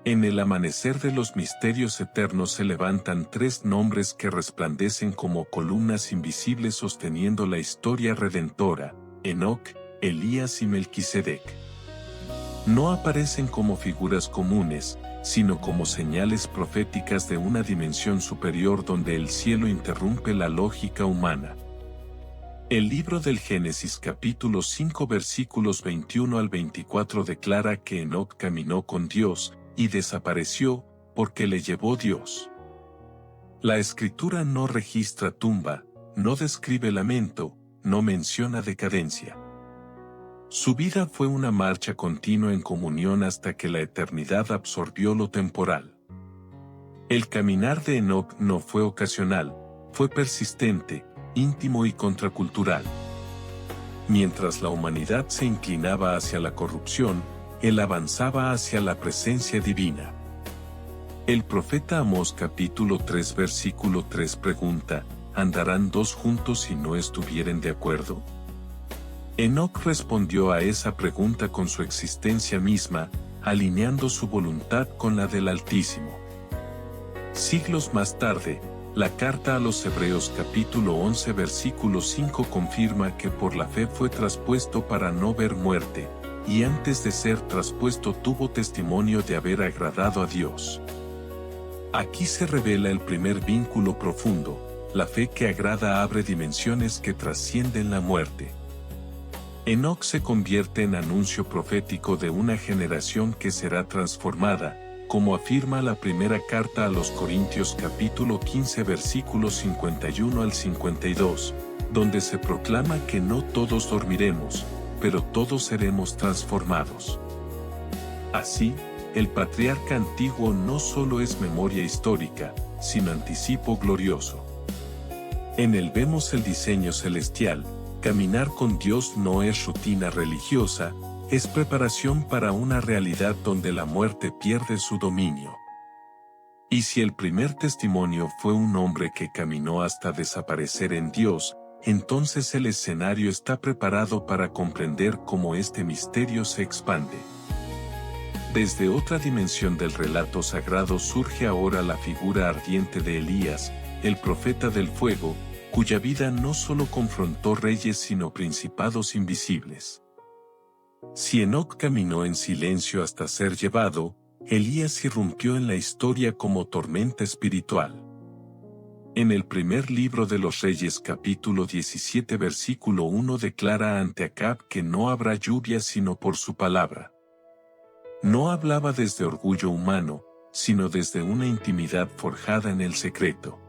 En el amanecer de los misterios eternos se levantan tres nombres que resplandecen como columnas invisibles sosteniendo la historia redentora: Enoc, Elías y Melquisedec. No aparecen como figuras comunes, sino como señales proféticas de una dimensión superior donde el cielo interrumpe la lógica humana. El libro del Génesis capítulo 5 versículos 21 al 24 declara que Enoc caminó con Dios, y desapareció, porque le llevó Dios. La escritura no registra tumba, no describe lamento, no menciona decadencia. Su vida fue una marcha continua en comunión hasta que la eternidad absorbió lo temporal. El caminar de Enoc no fue ocasional, fue persistente, íntimo y contracultural. Mientras la humanidad se inclinaba hacia la corrupción, él avanzaba hacia la presencia divina. El profeta Amós capítulo 3 versículo 3 pregunta: ¿andarán dos juntos si no estuvieren de acuerdo? Enoc respondió a esa pregunta con su existencia misma, alineando su voluntad con la del Altísimo. Siglos más tarde, la carta a los Hebreos capítulo 11 versículo 5 confirma que por la fe fue traspuesto para no ver muerte, y antes de ser traspuesto tuvo testimonio de haber agradado a Dios. Aquí se revela el primer vínculo profundo: la fe que agrada abre dimensiones que trascienden la muerte. Enoc se convierte en anuncio profético de una generación que será transformada, como afirma la primera carta a los Corintios capítulo 15 versículos 51 al 52, donde se proclama que no todos dormiremos, pero todos seremos transformados. Así, el patriarca antiguo no solo es memoria histórica, sino anticipo glorioso. En él vemos el diseño celestial. Caminar con Dios no es rutina religiosa, es preparación para una realidad donde la muerte pierde su dominio. Y si el primer testimonio fue un hombre que caminó hasta desaparecer en Dios, entonces el escenario está preparado para comprender cómo este misterio se expande. Desde otra dimensión del relato sagrado surge ahora la figura ardiente de Elías, el profeta del fuego, cuya vida no solo confrontó reyes sino principados invisibles. Si Enoc caminó en silencio hasta ser llevado, Elías irrumpió en la historia como tormenta espiritual. En el primer libro de los Reyes capítulo 17 versículo 1 declara ante Acab que no habrá lluvia sino por su palabra. No hablaba desde orgullo humano, sino desde una intimidad forjada en el secreto.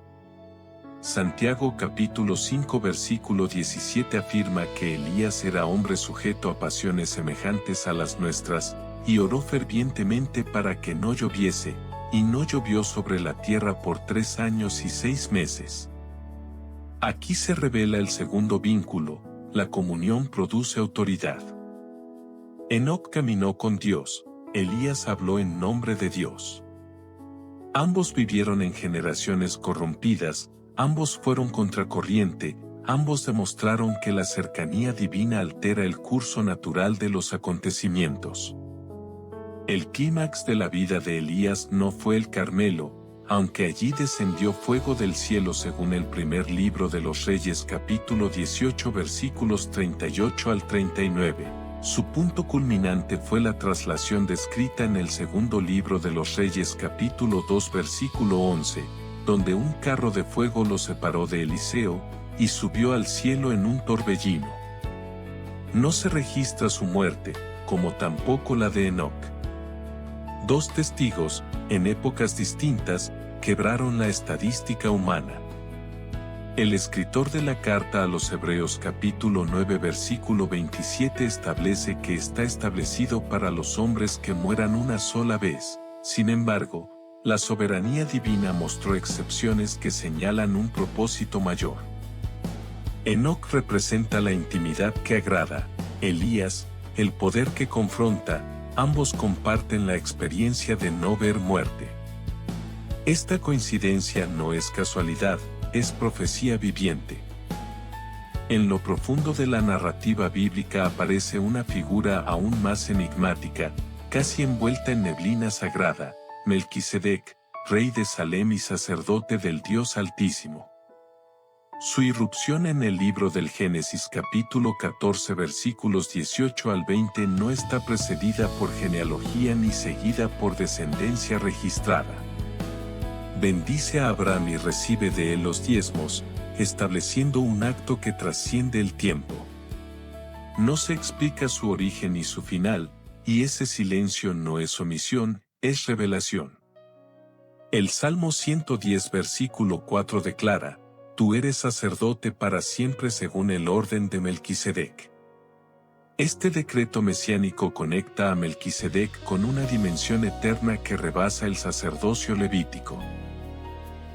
Santiago capítulo 5 versículo 17 afirma que Elías era hombre sujeto a pasiones semejantes a las nuestras, y oró fervientemente para que no lloviese, y no llovió sobre la tierra por 3 años y 6 meses. Aquí se revela el segundo vínculo: la comunión produce autoridad. Enoc caminó con Dios, Elías habló en nombre de Dios. Ambos vivieron en generaciones corrompidas, ambos fueron contracorriente, ambos demostraron que la cercanía divina altera el curso natural de los acontecimientos. El clímax de la vida de Elías no fue el Carmelo, aunque allí descendió fuego del cielo según el primer libro de los Reyes capítulo 18 versículos 38 al 39. Su punto culminante fue la traslación descrita en el segundo libro de los Reyes capítulo 2 versículo 11, donde un carro de fuego lo separó de Eliseo, y subió al cielo en un torbellino. No se registra su muerte, como tampoco la de Enoc. Dos testigos, en épocas distintas, quebraron la estadística humana. El escritor de la carta a los Hebreos capítulo 9 versículo 27 establece que está establecido para los hombres que mueran una sola vez. Sin embargo, la soberanía divina mostró excepciones que señalan un propósito mayor. Enoc representa la intimidad que agrada, Elías, el poder que confronta. Ambos comparten la experiencia de no ver muerte. Esta coincidencia no es casualidad, es profecía viviente. En lo profundo de la narrativa bíblica aparece una figura aún más enigmática, casi envuelta en neblina sagrada: Melquisedec, rey de Salem y sacerdote del Dios Altísimo. Su irrupción en el libro del Génesis capítulo 14 versículos 18 al 20 no está precedida por genealogía ni seguida por descendencia registrada. Bendice a Abraham y recibe de él los diezmos, estableciendo un acto que trasciende el tiempo. No se explica su origen ni su final, y ese silencio no es omisión, es revelación. El Salmo 110 versículo 4 declara: Tú eres sacerdote para siempre según el orden de Melquisedec. Este decreto mesiánico conecta a Melquisedec con una dimensión eterna que rebasa el sacerdocio levítico.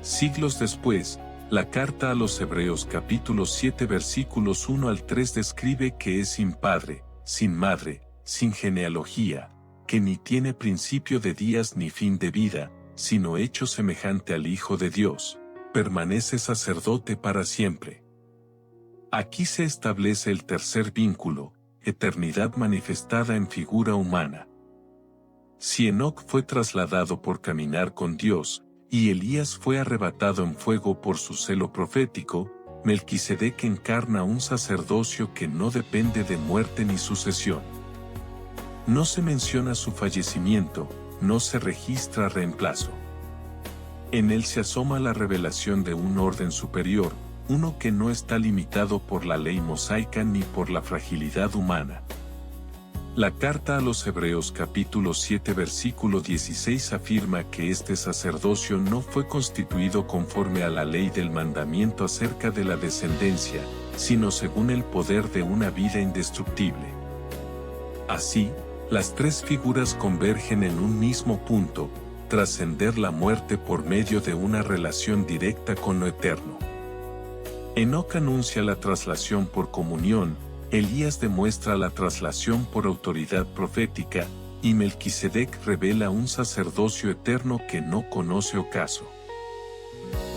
Siglos después, la carta a los Hebreos capítulo 7 versículos 1 al 3 describe que es sin padre, sin madre, sin genealogía, que ni tiene principio de días ni fin de vida, sino hecho semejante al Hijo de Dios, permanece sacerdote para siempre. Aquí se establece el tercer vínculo, eternidad manifestada en figura humana. Si Enoc fue trasladado por caminar con Dios, y Elías fue arrebatado en fuego por su celo profético, Melquisedec encarna un sacerdocio que no depende de muerte ni sucesión. No se menciona su fallecimiento, no se registra reemplazo. En él se asoma la revelación de un orden superior, uno que no está limitado por la ley mosaica ni por la fragilidad humana. La carta a los Hebreos capítulo 7 versículo 16 afirma que este sacerdocio no fue constituido conforme a la ley del mandamiento acerca de la descendencia, sino según el poder de una vida indestructible. Así, las tres figuras convergen en un mismo punto: trascender la muerte por medio de una relación directa con lo eterno. Enoc anuncia la traslación por comunión, Elías demuestra la traslación por autoridad profética, y Melquisedec revela un sacerdocio eterno que no conoce ocaso.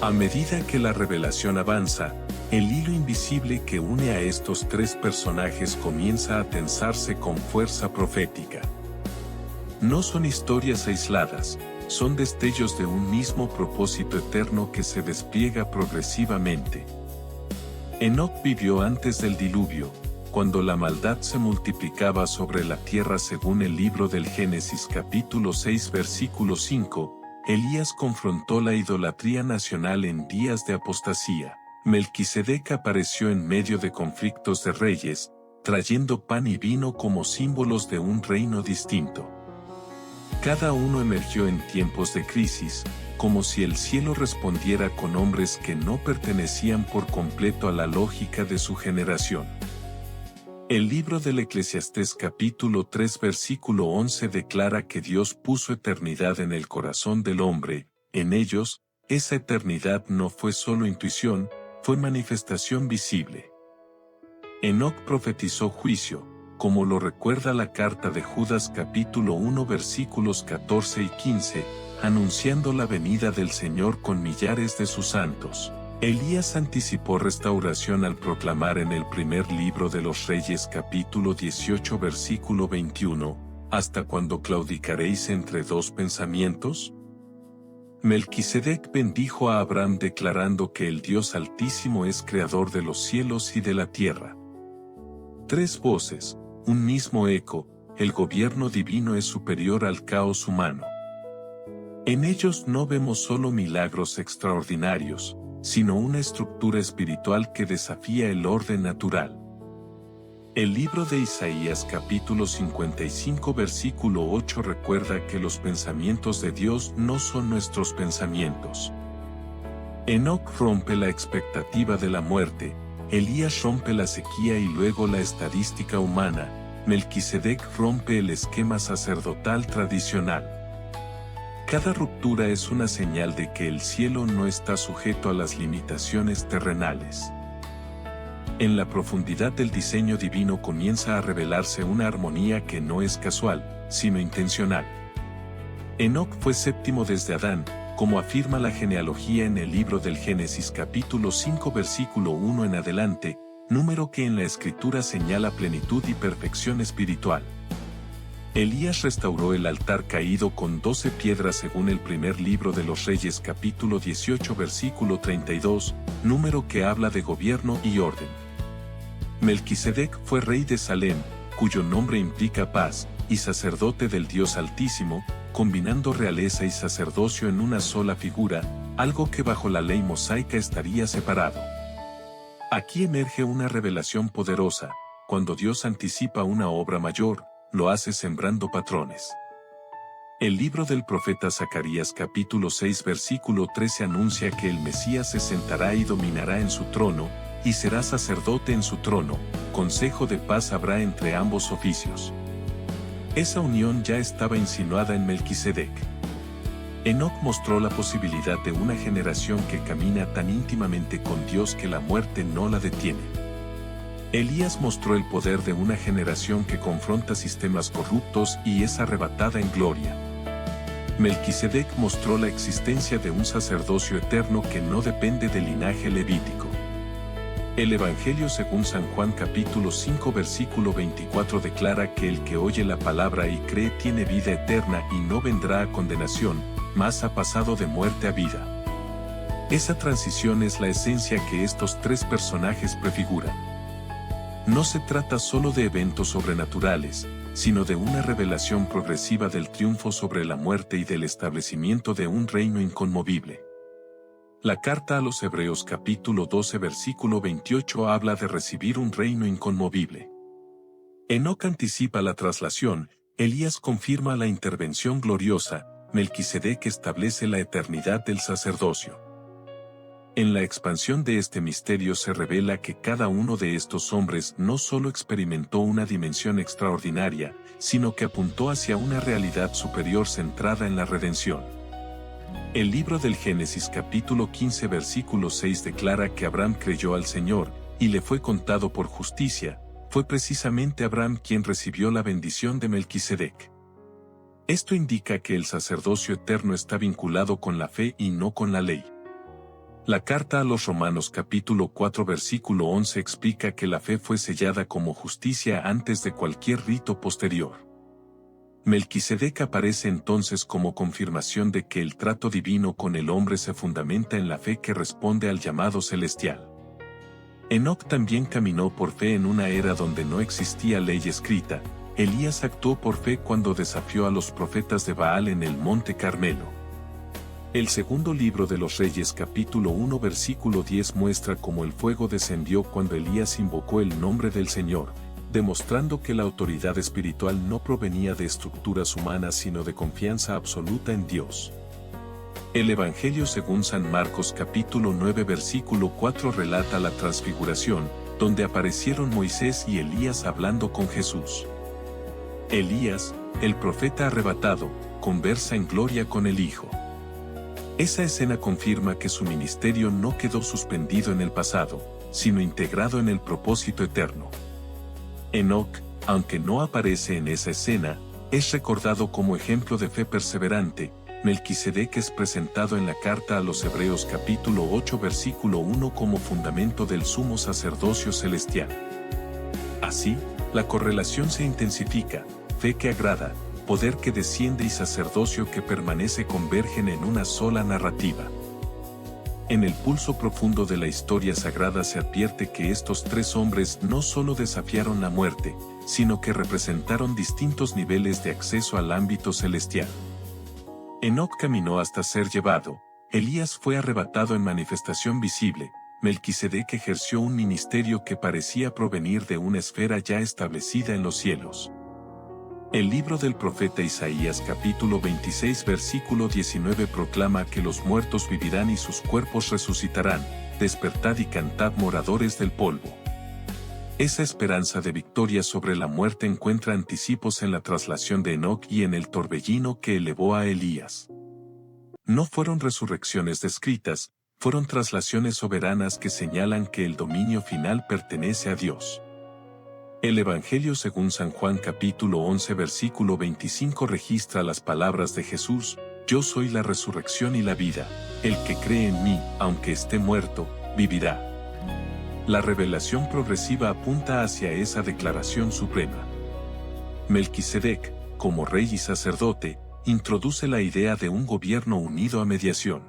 A medida que la revelación avanza, el hilo invisible que une a estos tres personajes comienza a tensarse con fuerza profética. No son historias aisladas, son destellos de un mismo propósito eterno que se despliega progresivamente. Enoc vivió antes del diluvio, cuando la maldad se multiplicaba sobre la tierra según el libro del Génesis capítulo 6 versículo 5, Elías confrontó la idolatría nacional en días de apostasía. Melquisedec apareció en medio de conflictos de reyes, trayendo pan y vino como símbolos de un reino distinto. Cada uno emergió en tiempos de crisis, como si el cielo respondiera con hombres que no pertenecían por completo a la lógica de su generación. El libro del Eclesiastés capítulo 3 versículo 11 declara que Dios puso eternidad en el corazón del hombre, en ellos, esa eternidad no fue solo intuición, fue manifestación visible. Enoc profetizó juicio, como lo recuerda la carta de Judas capítulo 1 versículos 14 y 15, anunciando la venida del Señor con millares de sus santos. Elías anticipó restauración al proclamar en el primer libro de los Reyes capítulo 18 versículo 21, ¿hasta cuándo claudicaréis entre dos pensamientos? Melquisedec bendijo a Abraham declarando que el Dios Altísimo es creador de los cielos y de la tierra. Tres voces, un mismo eco, el gobierno divino es superior al caos humano. En ellos no vemos solo milagros extraordinarios, sino una estructura espiritual que desafía el orden natural. El libro de Isaías capítulo 55 versículo 8 recuerda que los pensamientos de Dios no son nuestros pensamientos. Enoc rompe la expectativa de la muerte, Elías rompe la sequía y luego la estadística humana, Melquisedec rompe el esquema sacerdotal tradicional. Cada ruptura es una señal de que el cielo no está sujeto a las limitaciones terrenales. En la profundidad del diseño divino comienza a revelarse una armonía que no es casual, sino intencional. Enoc fue séptimo desde Adán, como afirma la genealogía en el libro del Génesis capítulo 5 versículo 1 en adelante, número que en la escritura señala plenitud y perfección espiritual. Elías restauró el altar caído con 12 piedras según el primer libro de los Reyes capítulo 18 versículo 32, número que habla de gobierno y orden. Melquisedec fue rey de Salem, cuyo nombre implica paz, y sacerdote del Dios Altísimo, combinando realeza y sacerdocio en una sola figura, algo que bajo la ley mosaica estaría separado. Aquí emerge una revelación poderosa: cuando Dios anticipa una obra mayor, lo hace sembrando patrones. El libro del profeta Zacarías capítulo 6 versículo 13 anuncia que el Mesías se sentará y dominará en su trono, y será sacerdote en su trono, consejo de paz habrá entre ambos oficios. Esa unión ya estaba insinuada en Melquisedec. Enoc mostró la posibilidad de una generación que camina tan íntimamente con Dios que la muerte no la detiene. Elías mostró el poder de una generación que confronta sistemas corruptos y es arrebatada en gloria. Melquisedec mostró la existencia de un sacerdocio eterno que no depende del linaje levítico. El Evangelio según San Juan capítulo 5 versículo 24 declara que el que oye la palabra y cree tiene vida eterna y no vendrá a condenación, mas ha pasado de muerte a vida. Esa transición es la esencia que estos tres personajes prefiguran. No se trata solo de eventos sobrenaturales, sino de una revelación progresiva del triunfo sobre la muerte y del establecimiento de un reino inconmovible. La carta a los Hebreos capítulo 12 versículo 28 habla de recibir un reino inconmovible. Enoc anticipa la traslación, Elías confirma la intervención gloriosa, Melquisedec establece la eternidad del sacerdocio. En la expansión de este misterio se revela que cada uno de estos hombres no solo experimentó una dimensión extraordinaria, sino que apuntó hacia una realidad superior centrada en la redención. El libro del Génesis capítulo 15 versículo 6 declara que Abraham creyó al Señor, y le fue contado por justicia. Fue precisamente Abraham quien recibió la bendición de Melquisedec. Esto indica que el sacerdocio eterno está vinculado con la fe y no con la ley. La carta a los Romanos capítulo 4 versículo 11 explica que la fe fue sellada como justicia antes de cualquier rito posterior. Melquisedec aparece entonces como confirmación de que el trato divino con el hombre se fundamenta en la fe que responde al llamado celestial. Enoc también caminó por fe en una era donde no existía ley escrita. Elías actuó por fe cuando desafió a los profetas de Baal en el monte Carmelo. El segundo libro de los Reyes capítulo 1 versículo 10 muestra cómo el fuego descendió cuando Elías invocó el nombre del Señor, demostrando que la autoridad espiritual no provenía de estructuras humanas sino de confianza absoluta en Dios. El Evangelio según San Marcos capítulo 9 versículo 4 relata la transfiguración, donde aparecieron Moisés y Elías hablando con Jesús. Elías, el profeta arrebatado, conversa en gloria con el Hijo. Esa escena confirma que su ministerio no quedó suspendido en el pasado, sino integrado en el propósito eterno. Enoc, aunque no aparece en esa escena, es recordado como ejemplo de fe perseverante. Melquisedec es presentado en la carta a los Hebreos capítulo 8 versículo 1 como fundamento del sumo sacerdocio celestial. Así, la correlación se intensifica, fe que agrada, poder que desciende y sacerdocio que permanece convergen en una sola narrativa. En el pulso profundo de la historia sagrada se advierte que estos tres hombres no solo desafiaron la muerte, sino que representaron distintos niveles de acceso al ámbito celestial. Enoc caminó hasta ser llevado, Elías fue arrebatado en manifestación visible, Melquisedec ejerció un ministerio que parecía provenir de una esfera ya establecida en los cielos. El libro del profeta Isaías capítulo 26 versículo 19 proclama que los muertos vivirán y sus cuerpos resucitarán, despertad y cantad moradores del polvo. Esa esperanza de victoria sobre la muerte encuentra anticipos en la traslación de Enoc y en el torbellino que elevó a Elías. No fueron resurrecciones descritas, fueron traslaciones soberanas que señalan que el dominio final pertenece a Dios. El Evangelio según San Juan capítulo 11 versículo 25 registra las palabras de Jesús: Yo soy la resurrección y la vida, el que cree en mí, aunque esté muerto, vivirá. La revelación progresiva apunta hacia esa declaración suprema. Melquisedec, como rey y sacerdote, introduce la idea de un gobierno unido a mediación.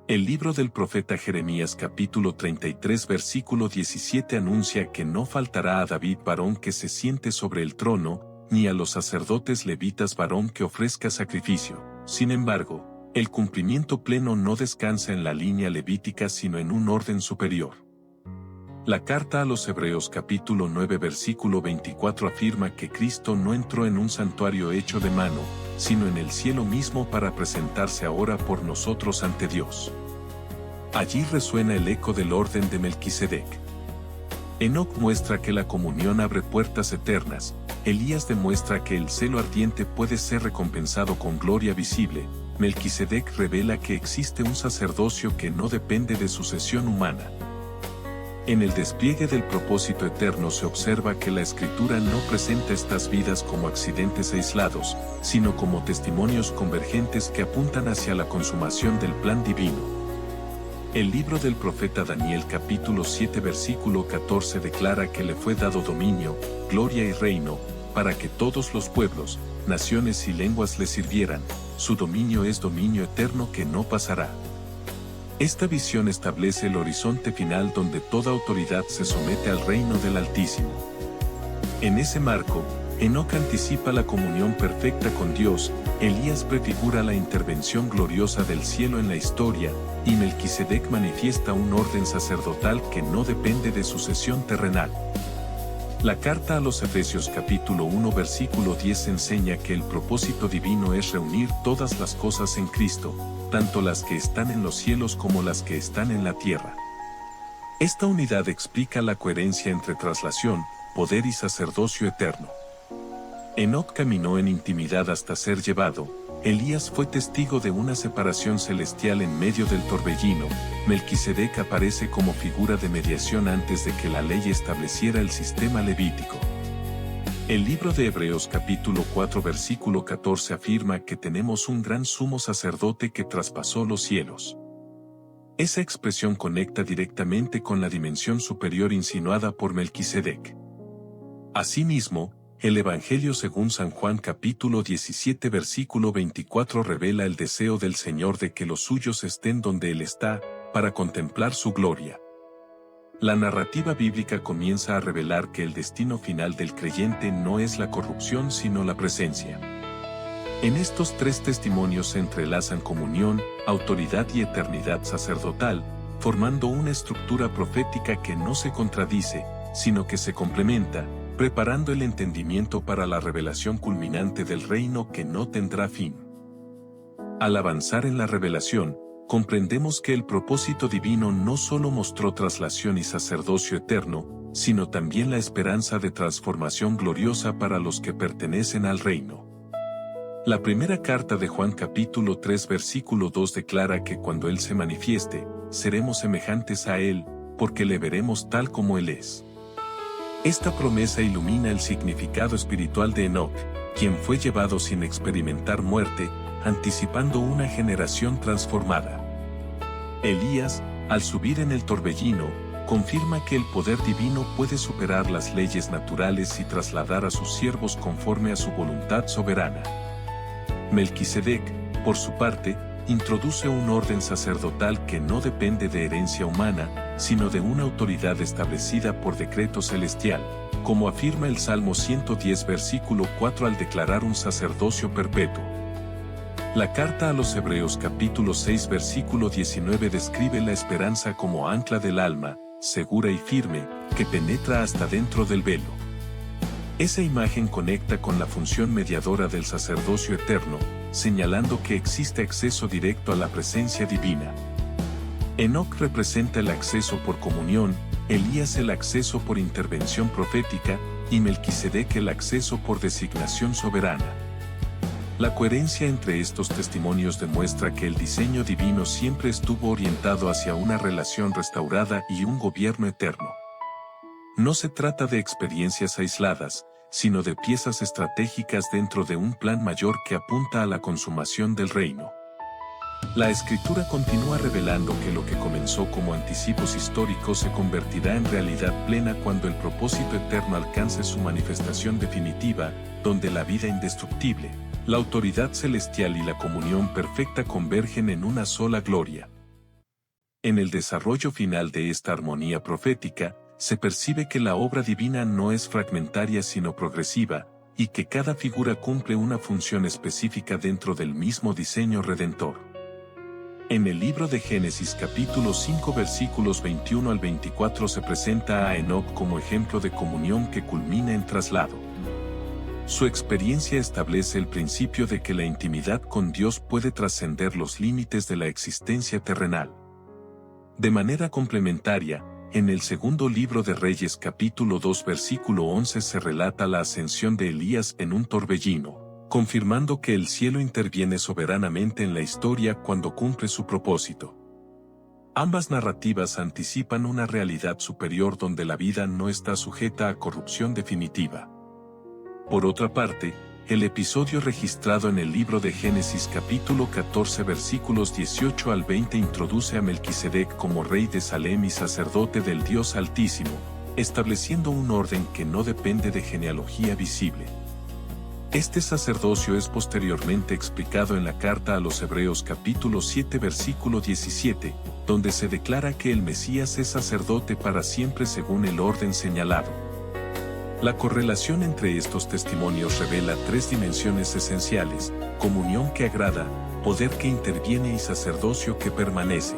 El libro del profeta Jeremías capítulo 33 versículo 17 anuncia que no faltará a David varón que se siente sobre el trono, ni a los sacerdotes levitas varón que ofrezca sacrificio. Sin embargo, el cumplimiento pleno no descansa en la línea levítica sino en un orden superior. La carta a los Hebreos capítulo 9 versículo 24 afirma que Cristo no entró en un santuario hecho de mano, sino en el cielo mismo para presentarse ahora por nosotros ante Dios. Allí resuena el eco del orden de Melquisedec. Enoc muestra que la comunión abre puertas eternas, Elías demuestra que el celo ardiente puede ser recompensado con gloria visible, Melquisedec revela que existe un sacerdocio que no depende de sucesión humana. En el despliegue del propósito eterno se observa que la Escritura no presenta estas vidas como accidentes aislados, sino como testimonios convergentes que apuntan hacia la consumación del plan divino. El libro del profeta Daniel capítulo 7 versículo 14 declara que le fue dado dominio, gloria y reino, para que todos los pueblos, naciones y lenguas le sirvieran, su dominio es dominio eterno que no pasará. Esta visión establece el horizonte final donde toda autoridad se somete al reino del Altísimo. En ese marco, Enoc anticipa la comunión perfecta con Dios, Elías prefigura la intervención gloriosa del cielo en la historia, y Melquisedec manifiesta un orden sacerdotal que no depende de sucesión terrenal. La carta a los Efesios capítulo 1 versículo 10 enseña que el propósito divino es reunir todas las cosas en Cristo, tanto las que están en los cielos como las que están en la tierra. Esta unidad explica la coherencia entre traslación, poder y sacerdocio eterno. Enoc caminó en intimidad hasta ser llevado, Elías fue testigo de una separación celestial en medio del torbellino, Melquisedec aparece como figura de mediación antes de que la ley estableciera el sistema levítico. El libro de Hebreos capítulo 4 versículo 14 afirma que tenemos un gran sumo sacerdote que traspasó los cielos. Esa expresión conecta directamente con la dimensión superior insinuada por Melquisedec. Asimismo, el Evangelio según San Juan capítulo 17 versículo 24 revela el deseo del Señor de que los suyos estén donde Él está, para contemplar su gloria. La narrativa bíblica comienza a revelar que el destino final del creyente no es la corrupción sino la presencia. En estos tres testimonios se entrelazan comunión, autoridad y eternidad sacerdotal, formando una estructura profética que no se contradice, sino que se complementa, preparando el entendimiento para la revelación culminante del reino que no tendrá fin. Al avanzar en la revelación, comprendemos que el propósito divino no solo mostró traslación y sacerdocio eterno, sino también la esperanza de transformación gloriosa para los que pertenecen al reino. La primera carta de Juan capítulo 3 versículo 2 declara que cuando Él se manifieste, seremos semejantes a Él, porque le veremos tal como Él es. Esta promesa ilumina el significado espiritual de Enoc, quien fue llevado sin experimentar muerte, anticipando una generación transformada. Elías, al subir en el torbellino, confirma que el poder divino puede superar las leyes naturales y trasladar a sus siervos conforme a su voluntad soberana. Melquisedec, por su parte, introduce un orden sacerdotal que no depende de herencia humana, sino de una autoridad establecida por decreto celestial, como afirma el Salmo 110 versículo 4 al declarar un sacerdocio perpetuo. La carta a los Hebreos capítulo 6 versículo 19 describe la esperanza como ancla del alma, segura y firme, que penetra hasta dentro del velo. Esa imagen conecta con la función mediadora del sacerdocio eterno, señalando que existe acceso directo a la presencia divina. Enoc representa el acceso por comunión, Elías el acceso por intervención profética, y Melquisedec el acceso por designación soberana. La coherencia entre estos testimonios demuestra que el diseño divino siempre estuvo orientado hacia una relación restaurada y un gobierno eterno. No se trata de experiencias aisladas, sino de piezas estratégicas dentro de un plan mayor que apunta a la consumación del reino. La Escritura continúa revelando que lo que comenzó como anticipos históricos se convertirá en realidad plena cuando el propósito eterno alcance su manifestación definitiva, donde la vida indestructible, la autoridad celestial y la comunión perfecta convergen en una sola gloria. En el desarrollo final de esta armonía profética, se percibe que la obra divina no es fragmentaria sino progresiva, y que cada figura cumple una función específica dentro del mismo diseño redentor. En el libro de Génesis capítulo 5 versículos 21 al 24 se presenta a Enoc como ejemplo de comunión que culmina en traslado. Su experiencia establece el principio de que la intimidad con Dios puede trascender los límites de la existencia terrenal. De manera complementaria, en el segundo libro de Reyes capítulo 2 versículo 11 se relata la ascensión de Elías en un torbellino, confirmando que el cielo interviene soberanamente en la historia cuando cumple su propósito. Ambas narrativas anticipan una realidad superior donde la vida no está sujeta a corrupción definitiva. Por otra parte, el episodio registrado en el libro de Génesis capítulo 14 versículos 18 al 20 introduce a Melquisedec como rey de Salem y sacerdote del Dios Altísimo, estableciendo un orden que no depende de genealogía visible. Este sacerdocio es posteriormente explicado en la carta a los Hebreos capítulo 7 versículo 17, donde se declara que el Mesías es sacerdote para siempre según el orden señalado. La correlación entre estos testimonios revela tres dimensiones esenciales: comunión que agrada, poder que interviene y sacerdocio que permanece.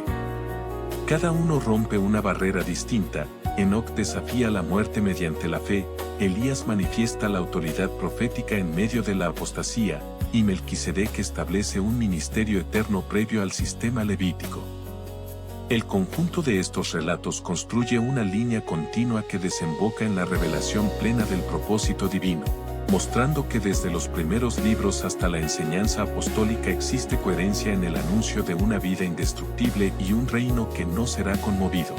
Cada uno rompe una barrera distinta. Enoc desafía la muerte mediante la fe, Elías manifiesta la autoridad profética en medio de la apostasía, y Melquisedec establece un ministerio eterno previo al sistema levítico. El conjunto de estos relatos construye una línea continua que desemboca en la revelación plena del propósito divino, mostrando que desde los primeros libros hasta la enseñanza apostólica existe coherencia en el anuncio de una vida indestructible y un reino que no será conmovido.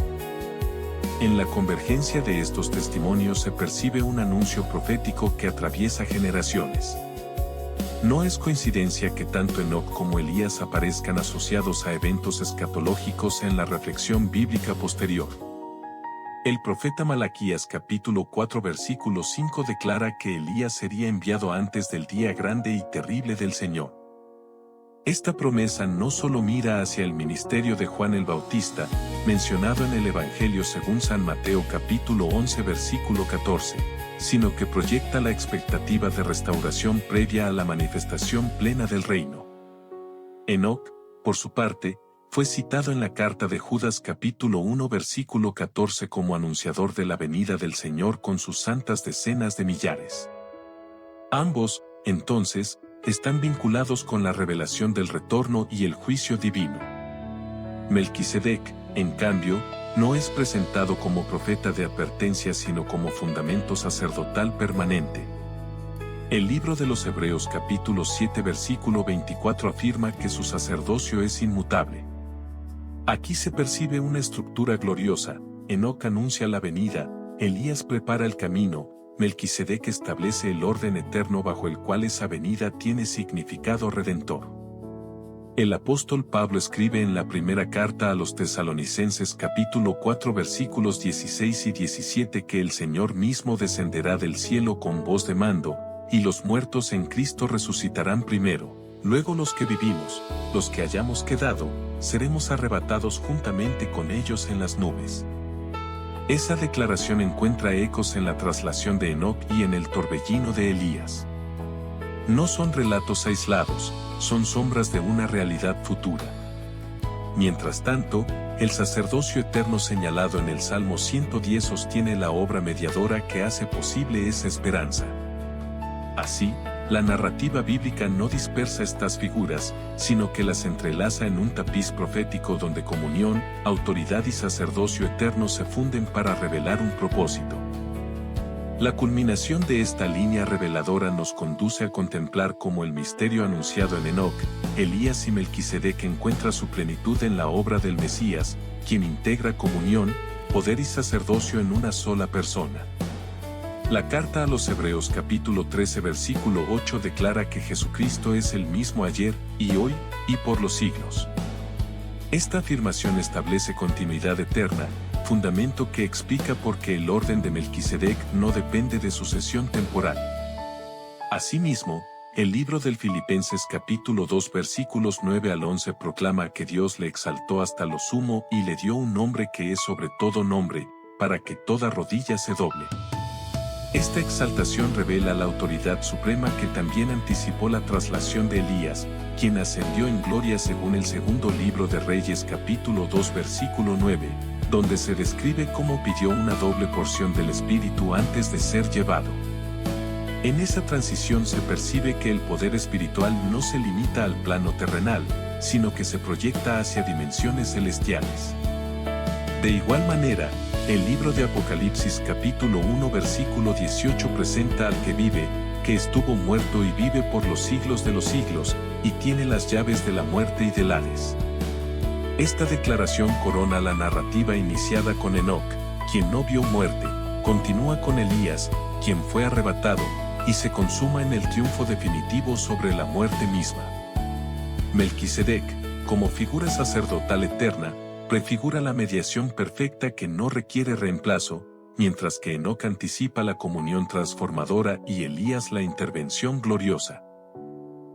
En la convergencia de estos testimonios se percibe un anuncio profético que atraviesa generaciones. No es coincidencia que tanto Enoc como Elías aparezcan asociados a eventos escatológicos en la reflexión bíblica posterior. El profeta Malaquías capítulo 4 versículo 5 declara que Elías sería enviado antes del día grande y terrible del Señor. Esta promesa no solo mira hacia el ministerio de Juan el Bautista, mencionado en el Evangelio según San Mateo capítulo 11 versículo 14, sino que proyecta la expectativa de restauración previa a la manifestación plena del reino. Enoc, por su parte, fue citado en la carta de Judas capítulo 1 versículo 14 como anunciador de la venida del Señor con sus santas decenas de millares. Ambos, entonces, están vinculados con la revelación del retorno y el juicio divino. Melquisedec, en cambio, no es presentado como profeta de advertencia sino como fundamento sacerdotal permanente. El libro de los Hebreos capítulo 7 versículo 24 afirma que su sacerdocio es inmutable. Aquí se percibe una estructura gloriosa: Enoc anuncia la venida, Elías prepara el camino, Melquisedec establece el orden eterno bajo el cual esa venida tiene significado redentor. El apóstol Pablo escribe en la primera carta a los Tesalonicenses capítulo 4 versículos 16 y 17 que el Señor mismo descenderá del cielo con voz de mando, y los muertos en Cristo resucitarán primero, luego los que vivimos, los que hayamos quedado, seremos arrebatados juntamente con ellos en las nubes. Esa declaración encuentra ecos en la traslación de Enoc y en el torbellino de Elías. No son relatos aislados, son sombras de una realidad futura. Mientras tanto, el sacerdocio eterno señalado en el Salmo 110 sostiene la obra mediadora que hace posible esa esperanza. Así, la narrativa bíblica no dispersa estas figuras, sino que las entrelaza en un tapiz profético donde comunión, autoridad y sacerdocio eterno se funden para revelar un propósito. La culminación de esta línea reveladora nos conduce a contemplar cómo el misterio anunciado en Enoc, Elías y Melquisedec encuentra su plenitud en la obra del Mesías, quien integra comunión, poder y sacerdocio en una sola persona. La carta a los Hebreos capítulo 13 versículo 8 declara que Jesucristo es el mismo ayer, y hoy, y por los siglos. Esta afirmación establece continuidad eterna, fundamento que explica por qué el orden de Melquisedec no depende de sucesión temporal. Asimismo, el libro del Filipenses capítulo 2 versículos 9 al 11 proclama que Dios le exaltó hasta lo sumo y le dio un nombre que es sobre todo nombre, para que toda rodilla se doble. Esta exaltación revela la autoridad suprema que también anticipó la traslación de Elías, quien ascendió en gloria según el segundo libro de Reyes capítulo 2 versículo 9, donde se describe cómo pidió una doble porción del Espíritu antes de ser llevado. En esa transición se percibe que el poder espiritual no se limita al plano terrenal, sino que se proyecta hacia dimensiones celestiales. De igual manera, el libro de Apocalipsis capítulo 1 versículo 18 presenta al que vive, que estuvo muerto y vive por los siglos de los siglos, y tiene las llaves de la muerte y del Hades. Esta declaración corona la narrativa iniciada con Enoc, quien no vio muerte, continúa con Elías, quien fue arrebatado, y se consuma en el triunfo definitivo sobre la muerte misma. Melquisedec, como figura sacerdotal eterna, prefigura la mediación perfecta que no requiere reemplazo, mientras que Enoc anticipa la comunión transformadora y Elías la intervención gloriosa.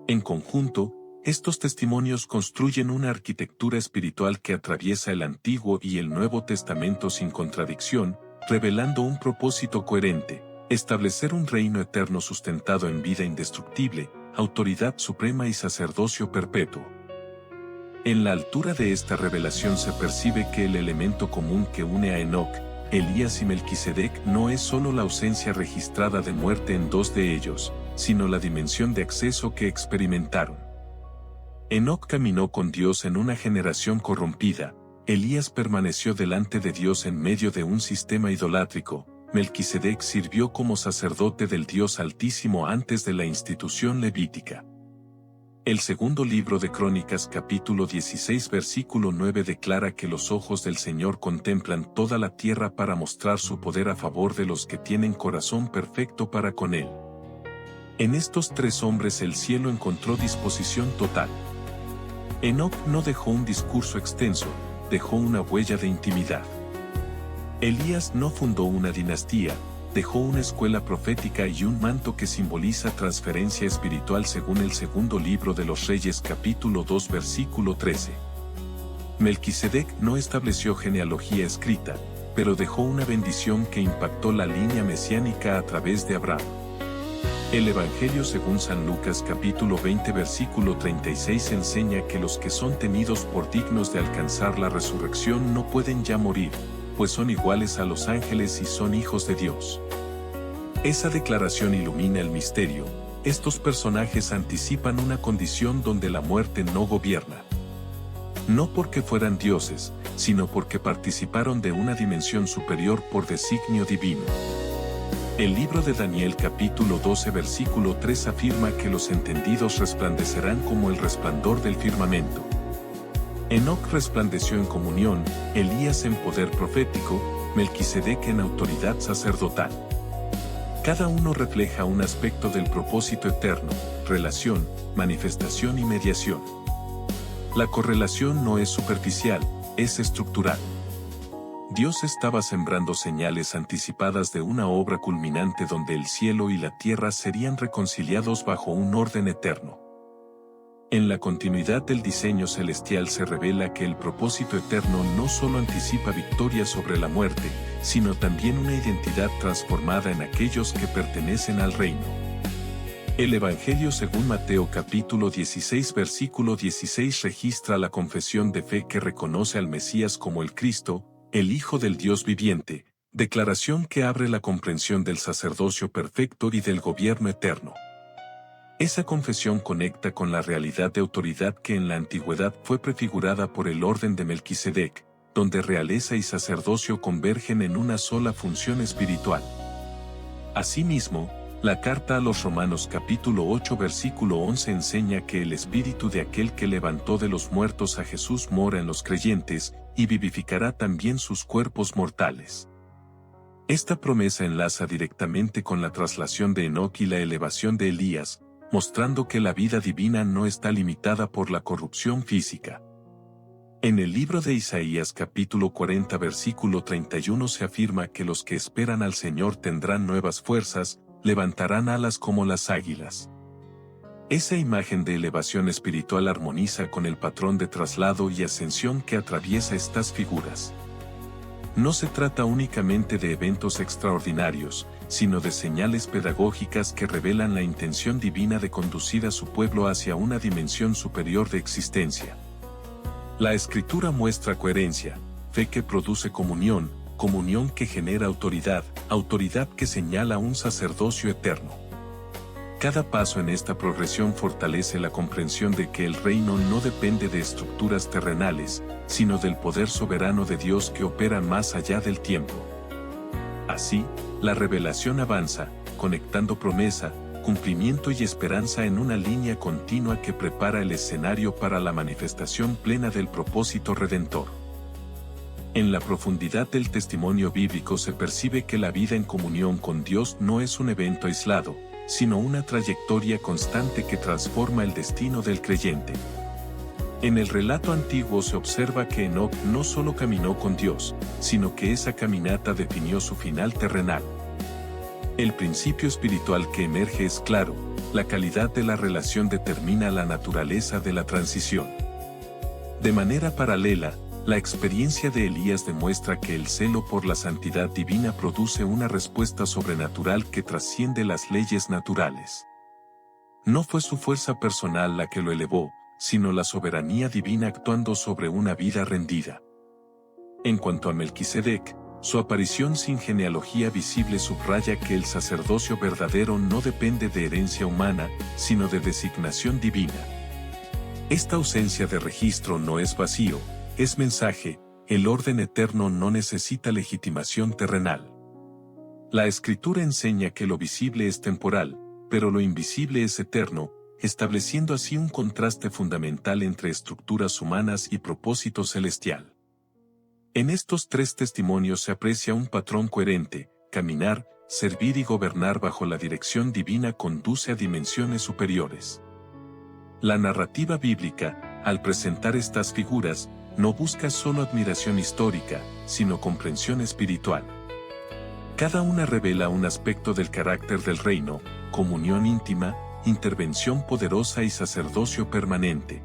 En conjunto, estos testimonios construyen una arquitectura espiritual que atraviesa el Antiguo y el Nuevo Testamento sin contradicción, revelando un propósito coherente: establecer un reino eterno sustentado en vida indestructible, autoridad suprema y sacerdocio perpetuo. En la altura de esta revelación se percibe que el elemento común que une a Enoc, Elías y Melquisedec no es solo la ausencia registrada de muerte en dos de ellos, sino la dimensión de acceso que experimentaron. Enoc caminó con Dios en una generación corrompida, Elías permaneció delante de Dios en medio de un sistema idolátrico, Melquisedec sirvió como sacerdote del Dios Altísimo antes de la institución levítica. El segundo libro de Crónicas capítulo 16 versículo 9 declara que los ojos del Señor contemplan toda la tierra para mostrar su poder a favor de los que tienen corazón perfecto para con Él. En estos tres hombres el cielo encontró disposición total. Enoc no dejó un discurso extenso, dejó una huella de intimidad. Elías no fundó una dinastía, dejó una escuela profética y un manto que simboliza transferencia espiritual según el segundo libro de los Reyes capítulo 2 versículo 13. Melquisedec no estableció genealogía escrita, pero dejó una bendición que impactó la línea mesiánica a través de Abraham. El Evangelio según San Lucas capítulo 20 versículo 36 enseña que los que son tenidos por dignos de alcanzar la resurrección no pueden ya morir, pues son iguales a los ángeles y son hijos de Dios. Esa declaración ilumina el misterio. Estos personajes anticipan una condición donde la muerte no gobierna. No porque fueran dioses, sino porque participaron de una dimensión superior por designio divino. El libro de Daniel capítulo 12 versículo 3 afirma que los entendidos resplandecerán como el resplandor del firmamento. Enoc resplandeció en comunión, Elías en poder profético, Melquisedec en autoridad sacerdotal. Cada uno refleja un aspecto del propósito eterno: relación, manifestación y mediación. La correlación no es superficial, es estructural. Dios estaba sembrando señales anticipadas de una obra culminante donde el cielo y la tierra serían reconciliados bajo un orden eterno. En la continuidad del diseño celestial se revela que el propósito eterno no solo anticipa victoria sobre la muerte, sino también una identidad transformada en aquellos que pertenecen al reino. El Evangelio según Mateo capítulo 16 versículo 16 registra la confesión de fe que reconoce al Mesías como el Cristo, el Hijo del Dios viviente, declaración que abre la comprensión del sacerdocio perfecto y del gobierno eterno. Esa confesión conecta con la realidad de autoridad que en la antigüedad fue prefigurada por el orden de Melquisedec, donde realeza y sacerdocio convergen en una sola función espiritual. Asimismo, la carta a los Romanos capítulo 8 versículo 11 enseña que el espíritu de aquel que levantó de los muertos a Jesús mora en los creyentes, y vivificará también sus cuerpos mortales. Esta promesa enlaza directamente con la traslación de Enoc y la elevación de Elías, mostrando que la vida divina no está limitada por la corrupción física. En el libro de Isaías capítulo 40 versículo 31 se afirma que los que esperan al Señor tendrán nuevas fuerzas, levantarán alas como las águilas. Esa imagen de elevación espiritual armoniza con el patrón de traslado y ascensión que atraviesa estas figuras. No se trata únicamente de eventos extraordinarios, sino de señales pedagógicas que revelan la intención divina de conducir a su pueblo hacia una dimensión superior de existencia. La Escritura muestra coherencia, fe que produce comunión, comunión que genera autoridad, autoridad que señala un sacerdocio eterno. Cada paso en esta progresión fortalece la comprensión de que el reino no depende de estructuras terrenales, sino del poder soberano de Dios que opera más allá del tiempo. Así, la revelación avanza, conectando promesa, cumplimiento y esperanza en una línea continua que prepara el escenario para la manifestación plena del propósito redentor. En la profundidad del testimonio bíblico se percibe que la vida en comunión con Dios no es un evento aislado, sino una trayectoria constante que transforma el destino del creyente. En el relato antiguo se observa que Enoc no solo caminó con Dios, sino que esa caminata definió su final terrenal. El principio espiritual que emerge es claro, la calidad de la relación determina la naturaleza de la transición. De manera paralela, la experiencia de Elías demuestra que el celo por la santidad divina produce una respuesta sobrenatural que trasciende las leyes naturales. No fue su fuerza personal la que lo elevó, sino la soberanía divina actuando sobre una vida rendida. En cuanto a Melquisedec, su aparición sin genealogía visible subraya que el sacerdocio verdadero no depende de herencia humana, sino de designación divina. Esta ausencia de registro no es vacío, es mensaje, el orden eterno no necesita legitimación terrenal. La Escritura enseña que lo visible es temporal, pero lo invisible es eterno, estableciendo así un contraste fundamental entre estructuras humanas y propósito celestial. En estos tres testimonios se aprecia un patrón coherente: caminar, servir y gobernar bajo la dirección divina conduce a dimensiones superiores. La narrativa bíblica, al presentar estas figuras, no busca solo admiración histórica, sino comprensión espiritual. Cada una revela un aspecto del carácter del reino: comunión íntima, intervención poderosa y sacerdocio permanente.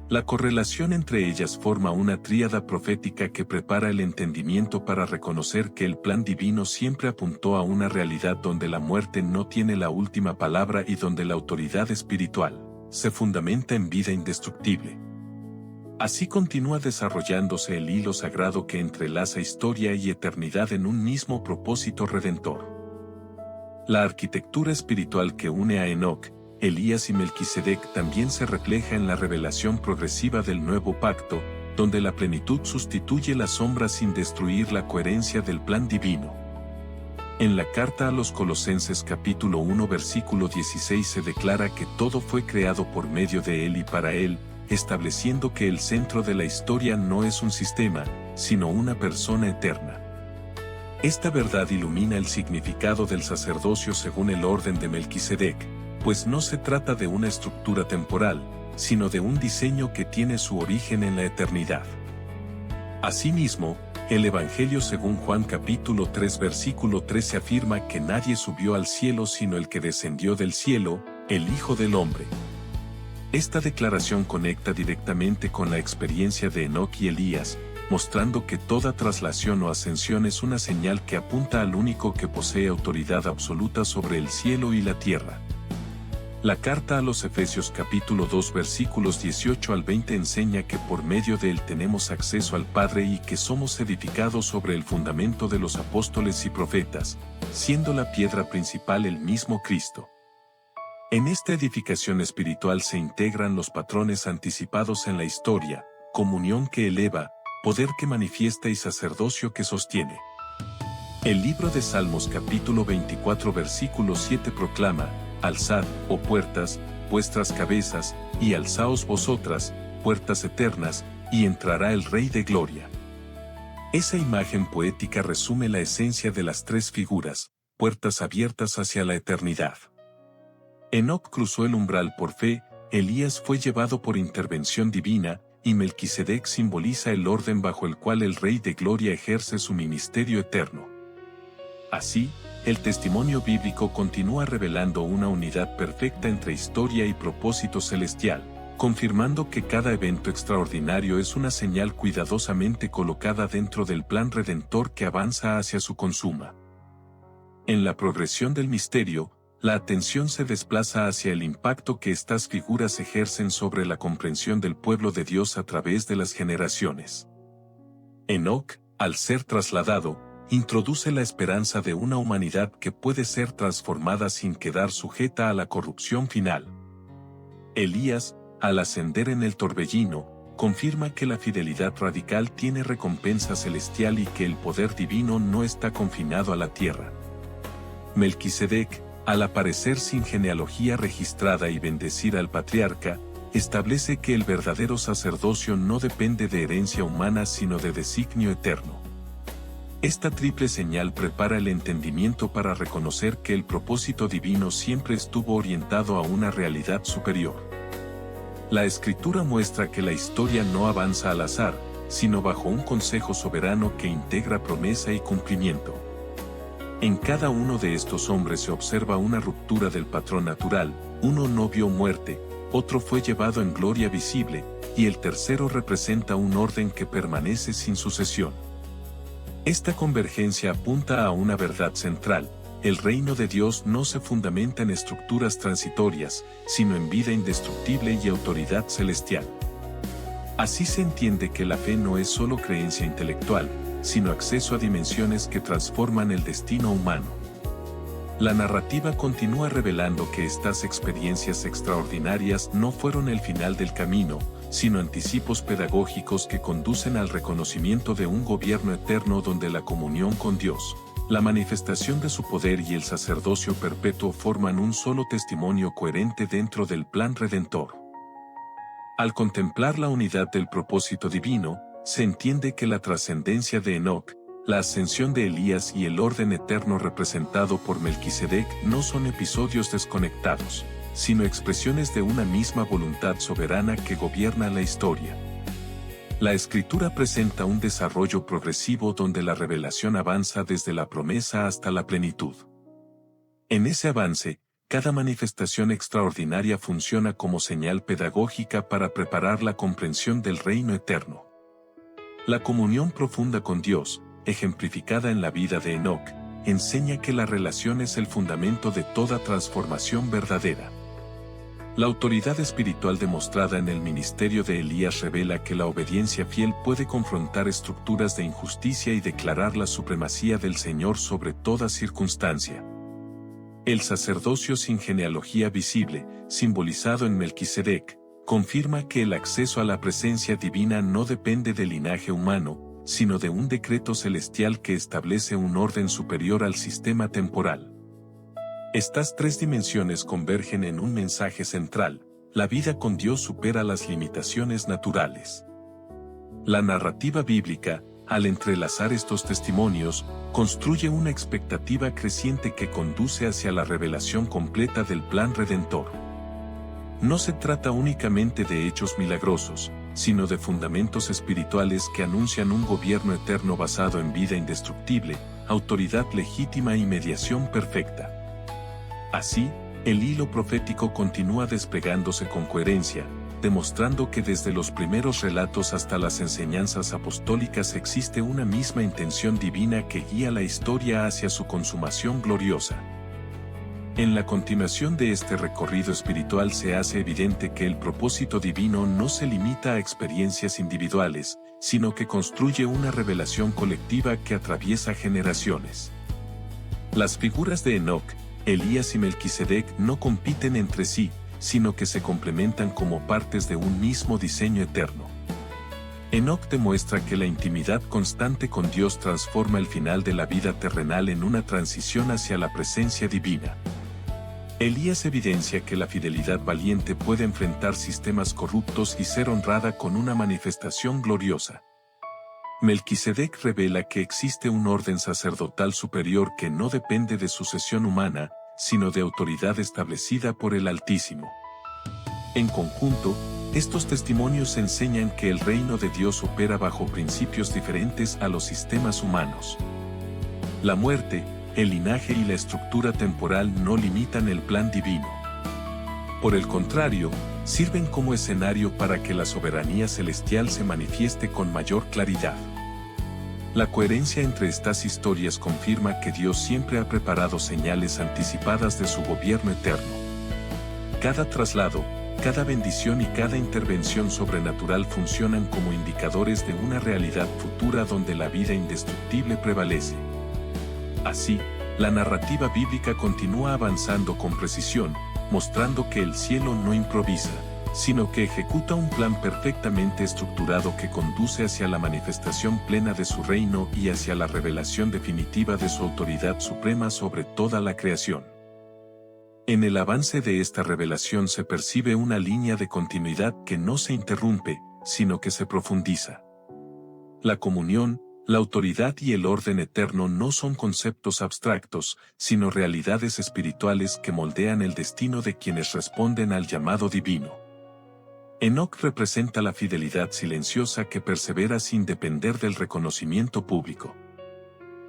La correlación entre ellas forma una tríada profética que prepara el entendimiento para reconocer que el plan divino siempre apuntó a una realidad donde la muerte no tiene la última palabra y donde la autoridad espiritual se fundamenta en vida indestructible. Así continúa desarrollándose el hilo sagrado que entrelaza historia y eternidad en un mismo propósito redentor. La arquitectura espiritual que une a Enoc, Elías y Melquisedec también se refleja en la revelación progresiva del nuevo pacto, donde la plenitud sustituye la sombra sin destruir la coherencia del plan divino. En la carta a los Colosenses capítulo 1 versículo 16 se declara que todo fue creado por medio de Él y para Él, estableciendo que el centro de la historia no es un sistema, sino una persona eterna. Esta verdad ilumina el significado del sacerdocio según el orden de Melquisedec, pues no se trata de una estructura temporal, sino de un diseño que tiene su origen en la eternidad. Asimismo, el Evangelio según Juan capítulo 3 versículo 13 afirma que nadie subió al cielo sino el que descendió del cielo, el Hijo del Hombre. Esta declaración conecta directamente con la experiencia de Enoc y Elías, mostrando que toda traslación o ascensión es una señal que apunta al único que posee autoridad absoluta sobre el cielo y la tierra. La carta a los Efesios capítulo 2 versículos 18 al 20 enseña que por medio de él tenemos acceso al Padre y que somos edificados sobre el fundamento de los apóstoles y profetas, siendo la piedra principal el mismo Cristo. En esta edificación espiritual se integran los patrones anticipados en la historia, comunión que eleva, poder que manifiesta y sacerdocio que sostiene. El libro de Salmos capítulo 24 versículo 7 proclama: alzad, oh puertas, vuestras cabezas, y alzaos vosotras, puertas eternas, y entrará el Rey de Gloria. Esa imagen poética resume la esencia de las tres figuras, puertas abiertas hacia la eternidad. Enoc cruzó el umbral por fe, Elías fue llevado por intervención divina, y Melquisedec simboliza el orden bajo el cual el Rey de Gloria ejerce su ministerio eterno. Así, el testimonio bíblico continúa revelando una unidad perfecta entre historia y propósito celestial, confirmando que cada evento extraordinario es una señal cuidadosamente colocada dentro del plan redentor que avanza hacia su consuma. En la progresión del misterio, la atención se desplaza hacia el impacto que estas figuras ejercen sobre la comprensión del pueblo de Dios a través de las generaciones. Enoc, al ser trasladado, introduce la esperanza de una humanidad que puede ser transformada sin quedar sujeta a la corrupción final. Elías, al ascender en el torbellino, confirma que la fidelidad radical tiene recompensa celestial y que el poder divino no está confinado a la tierra. Melquisedec, al aparecer sin genealogía registrada y bendecir al patriarca, establece que el verdadero sacerdocio no depende de herencia humana sino de designio eterno. Esta triple señal prepara el entendimiento para reconocer que el propósito divino siempre estuvo orientado a una realidad superior. La Escritura muestra que la historia no avanza al azar, sino bajo un consejo soberano que integra promesa y cumplimiento. En cada uno de estos hombres se observa una ruptura del patrón natural, uno no vio muerte, otro fue llevado en gloria visible, y el tercero representa un orden que permanece sin sucesión. Esta convergencia apunta a una verdad central: el reino de Dios no se fundamenta en estructuras transitorias, sino en vida indestructible y autoridad celestial. Así se entiende que la fe no es solo creencia intelectual, sino acceso a dimensiones que transforman el destino humano. La narrativa continúa revelando que estas experiencias extraordinarias no fueron el final del camino, sino anticipos pedagógicos que conducen al reconocimiento de un gobierno eterno donde la comunión con Dios, la manifestación de su poder y el sacerdocio perpetuo forman un solo testimonio coherente dentro del plan redentor. Al contemplar la unidad del propósito divino, se entiende que la trascendencia de Enoc, la ascensión de Elías y el orden eterno representado por Melquisedec no son episodios desconectados, sino expresiones de una misma voluntad soberana que gobierna la historia. La Escritura presenta un desarrollo progresivo donde la revelación avanza desde la promesa hasta la plenitud. En ese avance, cada manifestación extraordinaria funciona como señal pedagógica para preparar la comprensión del reino eterno. La comunión profunda con Dios, ejemplificada en la vida de Enoc, enseña que la relación es el fundamento de toda transformación verdadera. La autoridad espiritual demostrada en el ministerio de Elías revela que la obediencia fiel puede confrontar estructuras de injusticia y declarar la supremacía del Señor sobre toda circunstancia. El sacerdocio sin genealogía visible, simbolizado en Melquisedec, confirma que el acceso a la presencia divina no depende del linaje humano, sino de un decreto celestial que establece un orden superior al sistema temporal. Estas tres dimensiones convergen en un mensaje central: la vida con Dios supera las limitaciones naturales. La narrativa bíblica, al entrelazar estos testimonios, construye una expectativa creciente que conduce hacia la revelación completa del plan redentor. No se trata únicamente de hechos milagrosos, sino de fundamentos espirituales que anuncian un gobierno eterno basado en vida indestructible, autoridad legítima y mediación perfecta. Así, el hilo profético continúa desplegándose con coherencia, demostrando que desde los primeros relatos hasta las enseñanzas apostólicas existe una misma intención divina que guía la historia hacia su consumación gloriosa. En la continuación de este recorrido espiritual se hace evidente que el propósito divino no se limita a experiencias individuales, sino que construye una revelación colectiva que atraviesa generaciones. Las figuras de Enoc, Elías y Melquisedec no compiten entre sí, sino que se complementan como partes de un mismo diseño eterno. Enoc demuestra que la intimidad constante con Dios transforma el final de la vida terrenal en una transición hacia la presencia divina. Elías evidencia que la fidelidad valiente puede enfrentar sistemas corruptos y ser honrada con una manifestación gloriosa. Melquisedec revela que existe un orden sacerdotal superior que no depende de sucesión humana, sino de autoridad establecida por el Altísimo. En conjunto, Estos testimonios enseñan que el reino de Dios opera bajo principios diferentes a los sistemas humanos. La muerte, el linaje y la estructura temporal no limitan el plan divino. Por el contrario, sirven como escenario para que la soberanía celestial se manifieste con mayor claridad. La coherencia entre estas historias confirma que Dios siempre ha preparado señales anticipadas de su gobierno eterno. Cada traslado, cada bendición y cada intervención sobrenatural funcionan como indicadores de una realidad futura donde la vida indestructible prevalece. Así, la narrativa bíblica continúa avanzando con precisión, mostrando que el cielo no improvisa, sino que ejecuta un plan perfectamente estructurado que conduce hacia la manifestación plena de su reino y hacia la revelación definitiva de su autoridad suprema sobre toda la creación. En el avance de esta revelación se percibe una línea de continuidad que no se interrumpe, sino que se profundiza. La comunión, la autoridad y el orden eterno no son conceptos abstractos, sino realidades espirituales que moldean el destino de quienes responden al llamado divino. Enoc representa la fidelidad silenciosa que persevera sin depender del reconocimiento público.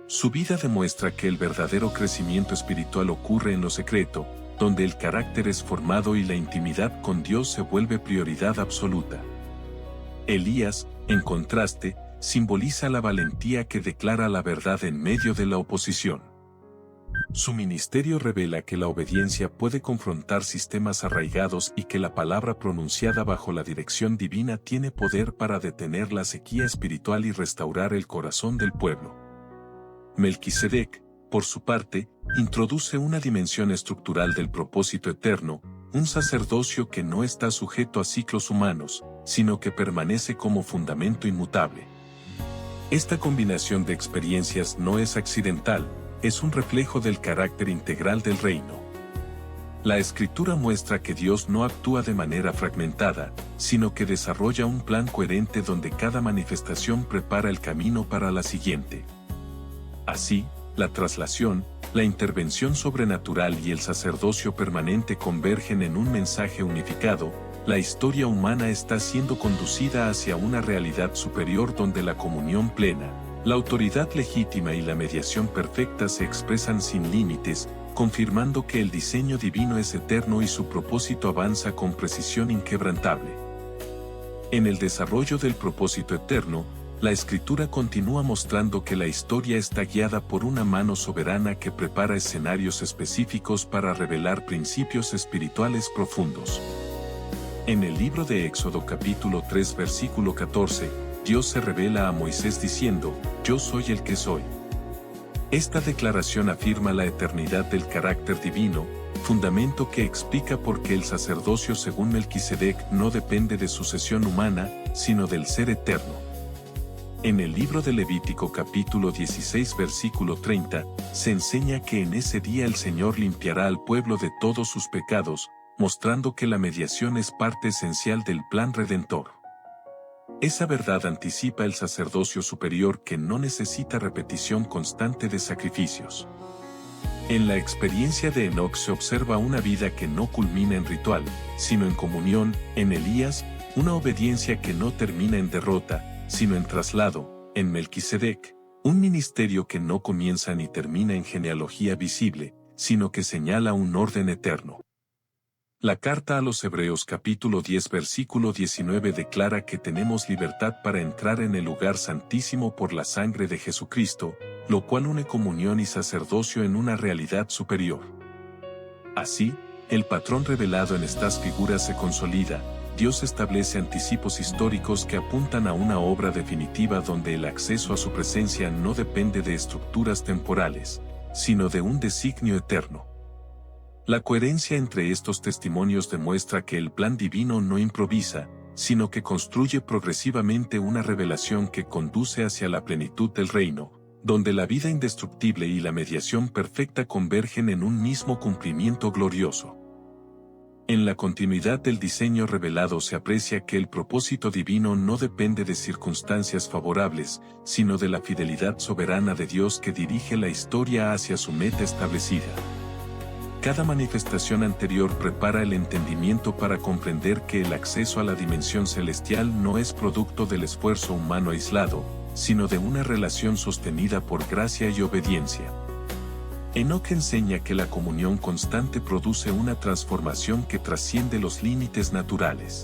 Su vida demuestra que el verdadero crecimiento espiritual ocurre en lo secreto, donde el carácter es formado y la intimidad con Dios se vuelve prioridad absoluta. Elías, en contraste, simboliza la valentía que declara la verdad en medio de la oposición. Su ministerio revela que la obediencia puede confrontar sistemas arraigados y que la palabra pronunciada bajo la dirección divina tiene poder para detener la sequía espiritual y restaurar el corazón del pueblo. Melquisedec, por su parte, introduce una dimensión estructural del propósito eterno, un sacerdocio que no está sujeto a ciclos humanos, sino que permanece como fundamento inmutable. Esta combinación de experiencias no es accidental, es un reflejo del carácter integral del reino. La Escritura muestra que Dios no actúa de manera fragmentada, sino que desarrolla un plan coherente donde cada manifestación prepara el camino para la siguiente. Así, la traslación, la intervención sobrenatural y el sacerdocio permanente convergen en un mensaje unificado. La historia humana está siendo conducida hacia una realidad superior donde la comunión plena, la autoridad legítima y la mediación perfecta se expresan sin límites, confirmando que el diseño divino es eterno y su propósito avanza con precisión inquebrantable. En el desarrollo del propósito eterno, la Escritura continúa mostrando que la historia está guiada por una mano soberana que prepara escenarios específicos para revelar principios espirituales profundos. En el libro de Éxodo capítulo 3 versículo 14, Dios se revela a Moisés diciendo, «Yo soy el que soy». Esta declaración afirma la eternidad del carácter divino, fundamento que explica por qué el sacerdocio según Melquisedec no depende de sucesión humana, sino del ser eterno. En el libro de Levítico capítulo 16 versículo 30, se enseña que en ese día el Señor limpiará al pueblo de todos sus pecados, mostrando que la mediación es parte esencial del plan redentor. Esa verdad anticipa el sacerdocio superior que no necesita repetición constante de sacrificios. En la experiencia de Enoc se observa una vida que no culmina en ritual, sino en comunión. En Elías, una obediencia que no termina en derrota, sino en traslado. En Melquisedec, un ministerio que no comienza ni termina en genealogía visible, sino que señala un orden eterno. La carta a los Hebreos capítulo 10 versículo 19 declara que tenemos libertad para entrar en el lugar santísimo por la sangre de Jesucristo, lo cual une comunión y sacerdocio en una realidad superior. Así, el patrón revelado en estas figuras se consolida. Dios establece anticipos históricos que apuntan a una obra definitiva donde el acceso a su presencia no depende de estructuras temporales, sino de un designio eterno. La coherencia entre estos testimonios demuestra que el plan divino no improvisa, sino que construye progresivamente una revelación que conduce hacia la plenitud del reino, donde la vida indestructible y la mediación perfecta convergen en un mismo cumplimiento glorioso. En la continuidad del diseño revelado se aprecia que el propósito divino no depende de circunstancias favorables, sino de la fidelidad soberana de Dios que dirige la historia hacia su meta establecida. Cada manifestación anterior prepara el entendimiento para comprender que el acceso a la dimensión celestial no es producto del esfuerzo humano aislado, sino de una relación sostenida por gracia y obediencia. Enoc enseña que la comunión constante produce una transformación que trasciende los límites naturales.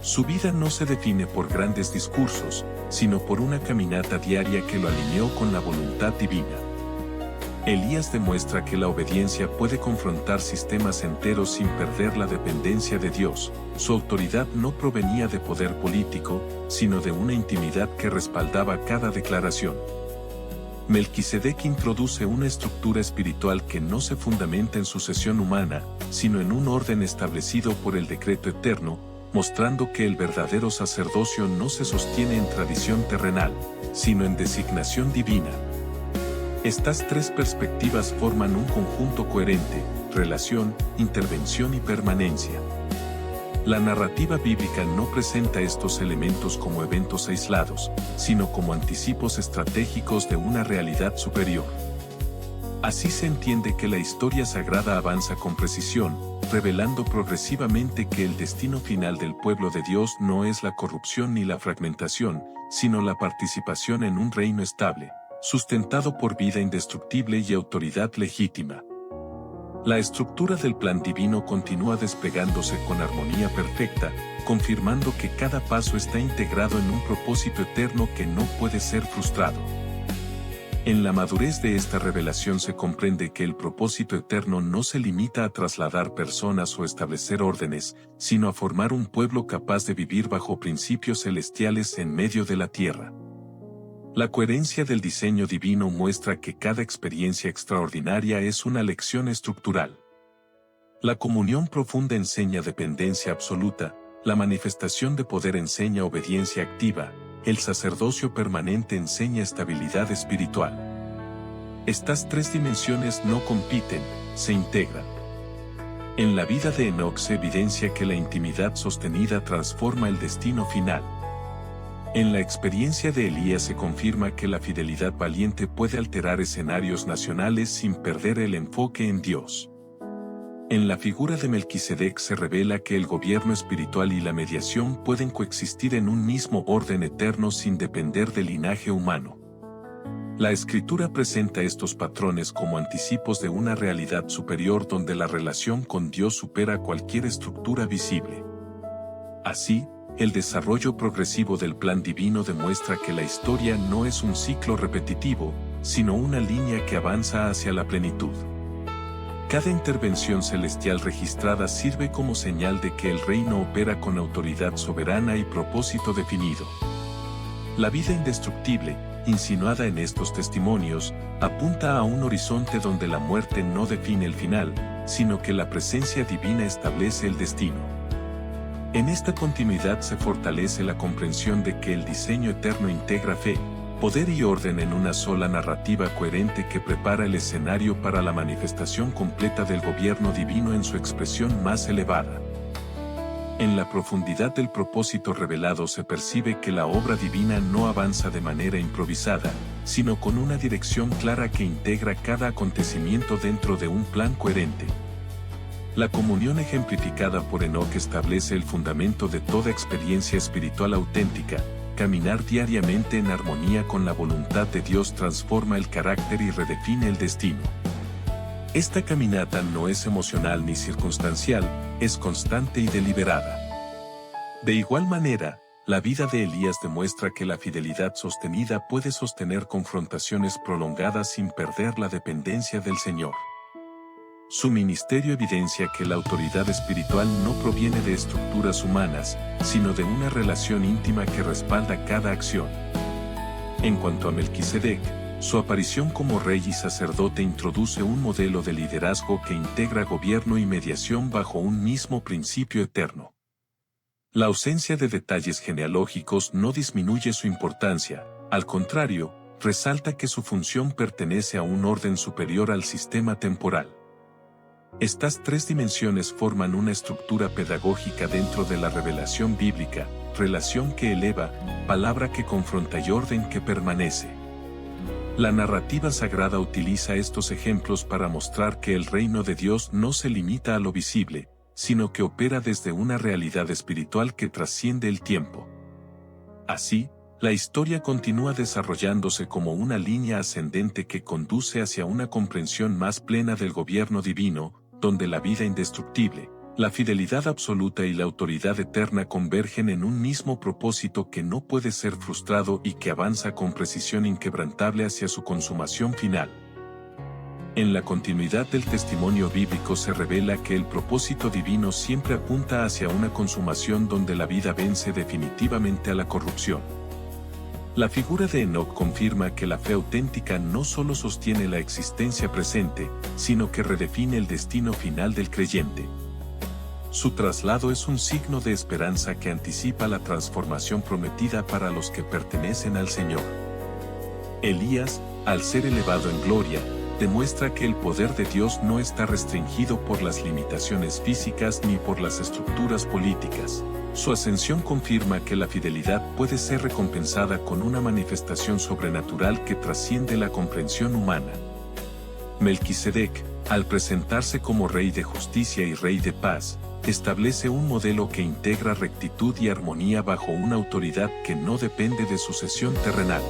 Su vida no se define por grandes discursos, sino por una caminata diaria que lo alineó con la voluntad divina. Elías demuestra que la obediencia puede confrontar sistemas enteros sin perder la dependencia de Dios. Su autoridad no provenía de poder político, sino de una intimidad que respaldaba cada declaración. Melquisedec introduce una estructura espiritual que no se fundamenta en sucesión humana, sino en un orden establecido por el decreto eterno, mostrando que el verdadero sacerdocio no se sostiene en tradición terrenal, sino en designación divina. Estas tres perspectivas forman un conjunto coherente: relación, intervención y permanencia. La narrativa bíblica no presenta estos elementos como eventos aislados, sino como anticipos estratégicos de una realidad superior. Así se entiende que la historia sagrada avanza con precisión, revelando progresivamente que el destino final del pueblo de Dios no es la corrupción ni la fragmentación, sino la participación en un reino estable, sustentado por vida indestructible y autoridad legítima. La estructura del plan divino continúa desplegándose con armonía perfecta, confirmando que cada paso está integrado en un propósito eterno que no puede ser frustrado. En la madurez de esta revelación se comprende que el propósito eterno no se limita a trasladar personas o establecer órdenes, sino a formar un pueblo capaz de vivir bajo principios celestiales en medio de la tierra. La coherencia del diseño divino muestra que cada experiencia extraordinaria es una lección estructural. La comunión profunda enseña dependencia absoluta, la manifestación de poder enseña obediencia activa, el sacerdocio permanente enseña estabilidad espiritual. Estas tres dimensiones no compiten, se integran. En la vida de Enoc se evidencia que la intimidad sostenida transforma el destino final. En la experiencia de Elías se confirma que la fidelidad valiente puede alterar escenarios nacionales sin perder el enfoque en Dios. En la figura de Melquisedec se revela que el gobierno espiritual y la mediación pueden coexistir en un mismo orden eterno sin depender del linaje humano. La Escritura presenta estos patrones como anticipos de una realidad superior donde la relación con Dios supera cualquier estructura visible. Así, el desarrollo progresivo del plan divino demuestra que la historia no es un ciclo repetitivo, sino una línea que avanza hacia la plenitud. Cada intervención celestial registrada sirve como señal de que el reino opera con autoridad soberana y propósito definido. La vida indestructible, insinuada en estos testimonios, apunta a un horizonte donde la muerte no define el final, sino que la presencia divina establece el destino. En esta continuidad se fortalece la comprensión de que el diseño eterno integra fe, poder y orden en una sola narrativa coherente que prepara el escenario para la manifestación completa del gobierno divino en su expresión más elevada. En la profundidad del propósito revelado se percibe que la obra divina no avanza de manera improvisada, sino con una dirección clara que integra cada acontecimiento dentro de un plan coherente. La comunión ejemplificada por Enoc establece el fundamento de toda experiencia espiritual auténtica. Caminar diariamente en armonía con la voluntad de Dios transforma el carácter y redefine el destino. Esta caminata no es emocional ni circunstancial, es constante y deliberada. De igual manera, la vida de Elías demuestra que la fidelidad sostenida puede sostener confrontaciones prolongadas sin perder la dependencia del Señor. Su ministerio evidencia que la autoridad espiritual no proviene de estructuras humanas, sino de una relación íntima que respalda cada acción. En cuanto a Melquisedec, su aparición como rey y sacerdote introduce un modelo de liderazgo que integra gobierno y mediación bajo un mismo principio eterno. La ausencia de detalles genealógicos no disminuye su importancia, al contrario, resalta que su función pertenece a un orden superior al sistema temporal. Estas tres dimensiones forman una estructura pedagógica dentro de la revelación bíblica, relación que eleva, palabra que confronta y orden que permanece. La narrativa sagrada utiliza estos ejemplos para mostrar que el reino de Dios no se limita a lo visible, sino que opera desde una realidad espiritual que trasciende el tiempo. Así, la historia continúa desarrollándose como una línea ascendente que conduce hacia una comprensión más plena del gobierno divino, donde la vida indestructible, la fidelidad absoluta y la autoridad eterna convergen en un mismo propósito que no puede ser frustrado y que avanza con precisión inquebrantable hacia su consumación final. En la continuidad del testimonio bíblico se revela que el propósito divino siempre apunta hacia una consumación donde la vida vence definitivamente a la corrupción. La figura de Enoc confirma que la fe auténtica no solo sostiene la existencia presente, sino que redefine el destino final del creyente. Su traslado es un signo de esperanza que anticipa la transformación prometida para los que pertenecen al Señor. Elías, al ser elevado en gloria, demuestra que el poder de Dios no está restringido por las limitaciones físicas ni por las estructuras políticas. Su ascensión confirma que la fidelidad puede ser recompensada con una manifestación sobrenatural que trasciende la comprensión humana. Melquisedec, al presentarse como Rey de Justicia y Rey de Paz, establece un modelo que integra rectitud y armonía bajo una autoridad que no depende de sucesión terrenal.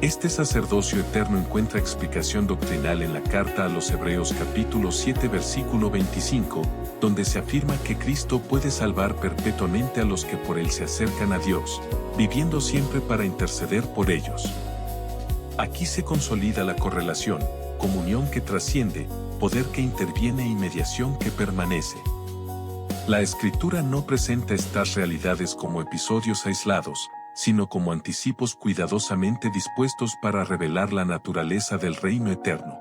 Este sacerdocio eterno encuentra explicación doctrinal en la carta a los Hebreos capítulo 7 versículo 25, donde se afirma que Cristo puede salvar perpetuamente a los que por él se acercan a Dios, viviendo siempre para interceder por ellos. Aquí se consolida la correlación, comunión que trasciende, poder que interviene y mediación que permanece. La Escritura no presenta estas realidades como episodios aislados, sino como anticipos cuidadosamente dispuestos para revelar la naturaleza del reino eterno.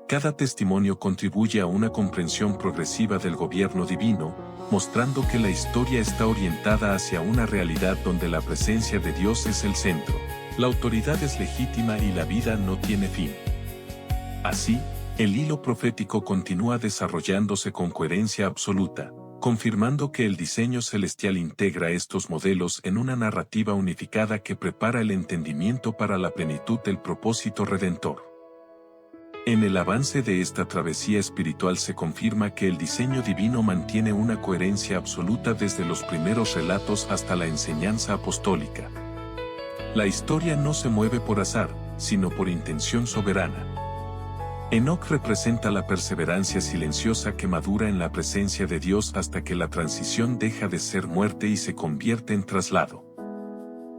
Cada testimonio contribuye a una comprensión progresiva del gobierno divino, mostrando que la historia está orientada hacia una realidad donde la presencia de Dios es el centro, la autoridad es legítima y la vida no tiene fin. Así, el hilo profético continúa desarrollándose con coherencia absoluta, confirmando que el diseño celestial integra estos modelos en una narrativa unificada que prepara el entendimiento para la plenitud del propósito redentor. En el avance de esta travesía espiritual se confirma que el diseño divino mantiene una coherencia absoluta desde los primeros relatos hasta la enseñanza apostólica. La historia no se mueve por azar, sino por intención soberana. Enoc representa la perseverancia silenciosa que madura en la presencia de Dios hasta que la transición deja de ser muerte y se convierte en traslado.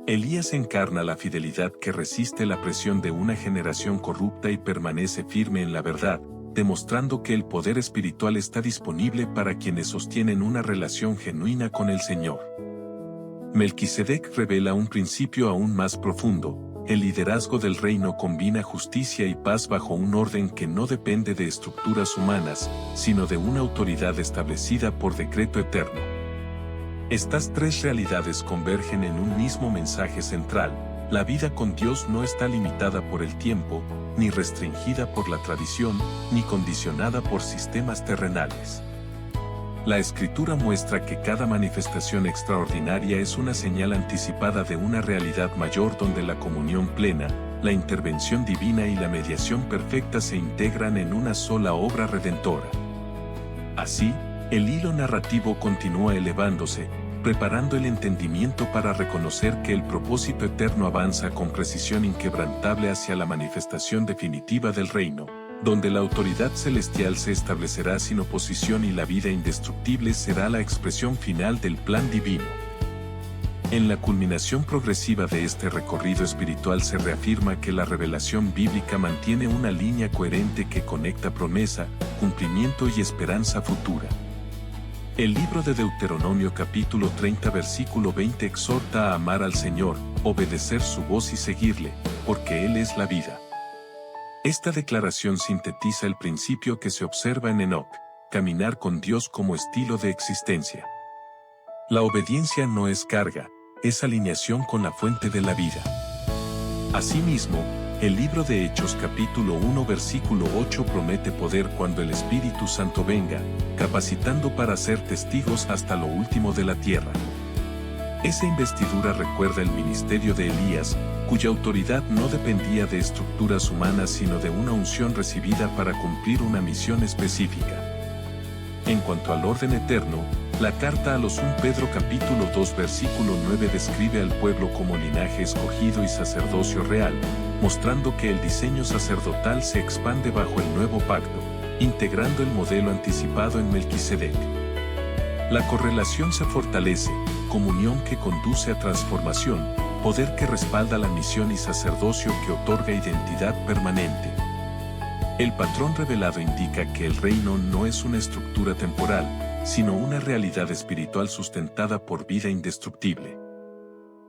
Elías encarna la fidelidad que resiste la presión de una generación corrupta y permanece firme en la verdad, demostrando que el poder espiritual está disponible para quienes sostienen una relación genuina con el Señor. Melquisedec revela un principio aún más profundo. El liderazgo del reino combina justicia y paz bajo un orden que no depende de estructuras humanas, sino de una autoridad establecida por decreto eterno. Estas tres realidades convergen en un mismo mensaje central: la vida con Dios no está limitada por el tiempo, ni restringida por la tradición, ni condicionada por sistemas terrenales. La Escritura muestra que cada manifestación extraordinaria es una señal anticipada de una realidad mayor donde la comunión plena, la intervención divina y la mediación perfecta se integran en una sola obra redentora. Así, el hilo narrativo continúa elevándose, preparando el entendimiento para reconocer que el propósito eterno avanza con precisión inquebrantable hacia la manifestación definitiva del reino, donde la autoridad celestial se establecerá sin oposición y la vida indestructible será la expresión final del plan divino. En la culminación progresiva de este recorrido espiritual se reafirma que la revelación bíblica mantiene una línea coherente que conecta promesa, cumplimiento y esperanza futura. El libro de Deuteronomio capítulo 30 versículo 20 exhorta a amar al Señor, obedecer su voz y seguirle, porque Él es la vida. Esta declaración sintetiza el principio que se observa en Enoc: caminar con Dios como estilo de existencia. La obediencia no es carga, es alineación con la fuente de la vida. Asimismo, el libro de Hechos capítulo 1 versículo 8 promete poder cuando el Espíritu Santo venga, capacitando para ser testigos hasta lo último de la tierra. Esa investidura recuerda el ministerio de Elías, cuya autoridad no dependía de estructuras humanas sino de una unción recibida para cumplir una misión específica. En cuanto al orden eterno, la carta a los 1 Pedro capítulo 2 versículo 9 describe al pueblo como linaje escogido y sacerdocio real, mostrando que el diseño sacerdotal se expande bajo el nuevo pacto, integrando el modelo anticipado en Melquisedec. La correlación se fortalece, comunión que conduce a transformación, poder que respalda la misión y sacerdocio que otorga identidad permanente. El patrón revelado indica que el reino no es una estructura temporal, sino una realidad espiritual sustentada por vida indestructible.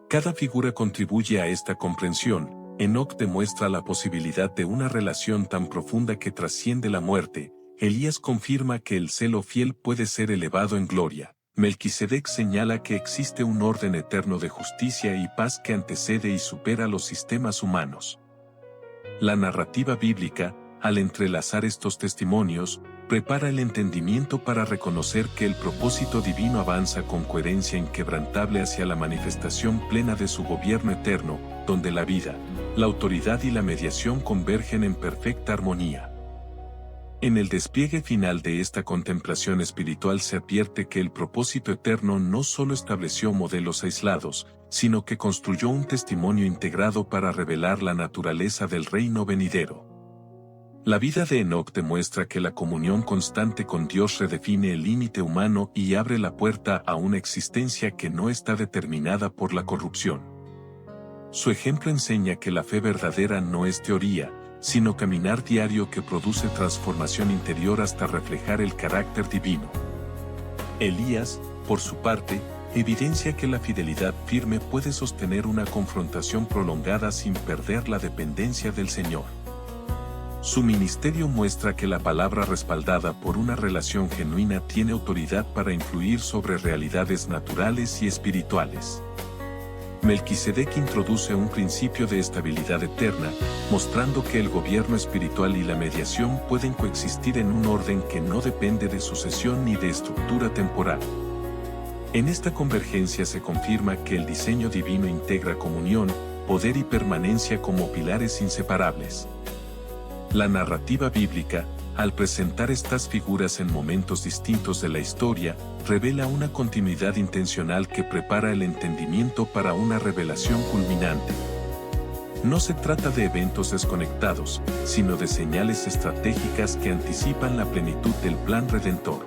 Cada figura contribuye a esta comprensión. Enoc demuestra la posibilidad de una relación tan profunda que trasciende la muerte. Elías confirma que el celo fiel puede ser elevado en gloria. Melquisedec señala que existe un orden eterno de justicia y paz que antecede y supera los sistemas humanos. La narrativa bíblica, al entrelazar estos testimonios, prepara el entendimiento para reconocer que el propósito divino avanza con coherencia inquebrantable hacia la manifestación plena de su gobierno eterno, donde la vida, la autoridad y la mediación convergen en perfecta armonía. En el despliegue final de esta contemplación espiritual se advierte que el propósito eterno no solo estableció modelos aislados, sino que construyó un testimonio integrado para revelar la naturaleza del reino venidero. La vida de Enoc demuestra que la comunión constante con Dios redefine el límite humano y abre la puerta a una existencia que no está determinada por la corrupción. Su ejemplo enseña que la fe verdadera no es teoría, sino caminar diario que produce transformación interior hasta reflejar el carácter divino. Elías, por su parte, evidencia que la fidelidad firme puede sostener una confrontación prolongada sin perder la dependencia del Señor. Su ministerio muestra que la palabra respaldada por una relación genuina tiene autoridad para influir sobre realidades naturales y espirituales. Melquisedec introduce un principio de estabilidad eterna, mostrando que el gobierno espiritual y la mediación pueden coexistir en un orden que no depende de sucesión ni de estructura temporal. En esta convergencia se confirma que el diseño divino integra comunión, poder y permanencia como pilares inseparables. La narrativa bíblica, al presentar estas figuras en momentos distintos de la historia, revela una continuidad intencional que prepara el entendimiento para una revelación culminante. No se trata de eventos desconectados, sino de señales estratégicas que anticipan la plenitud del plan redentor.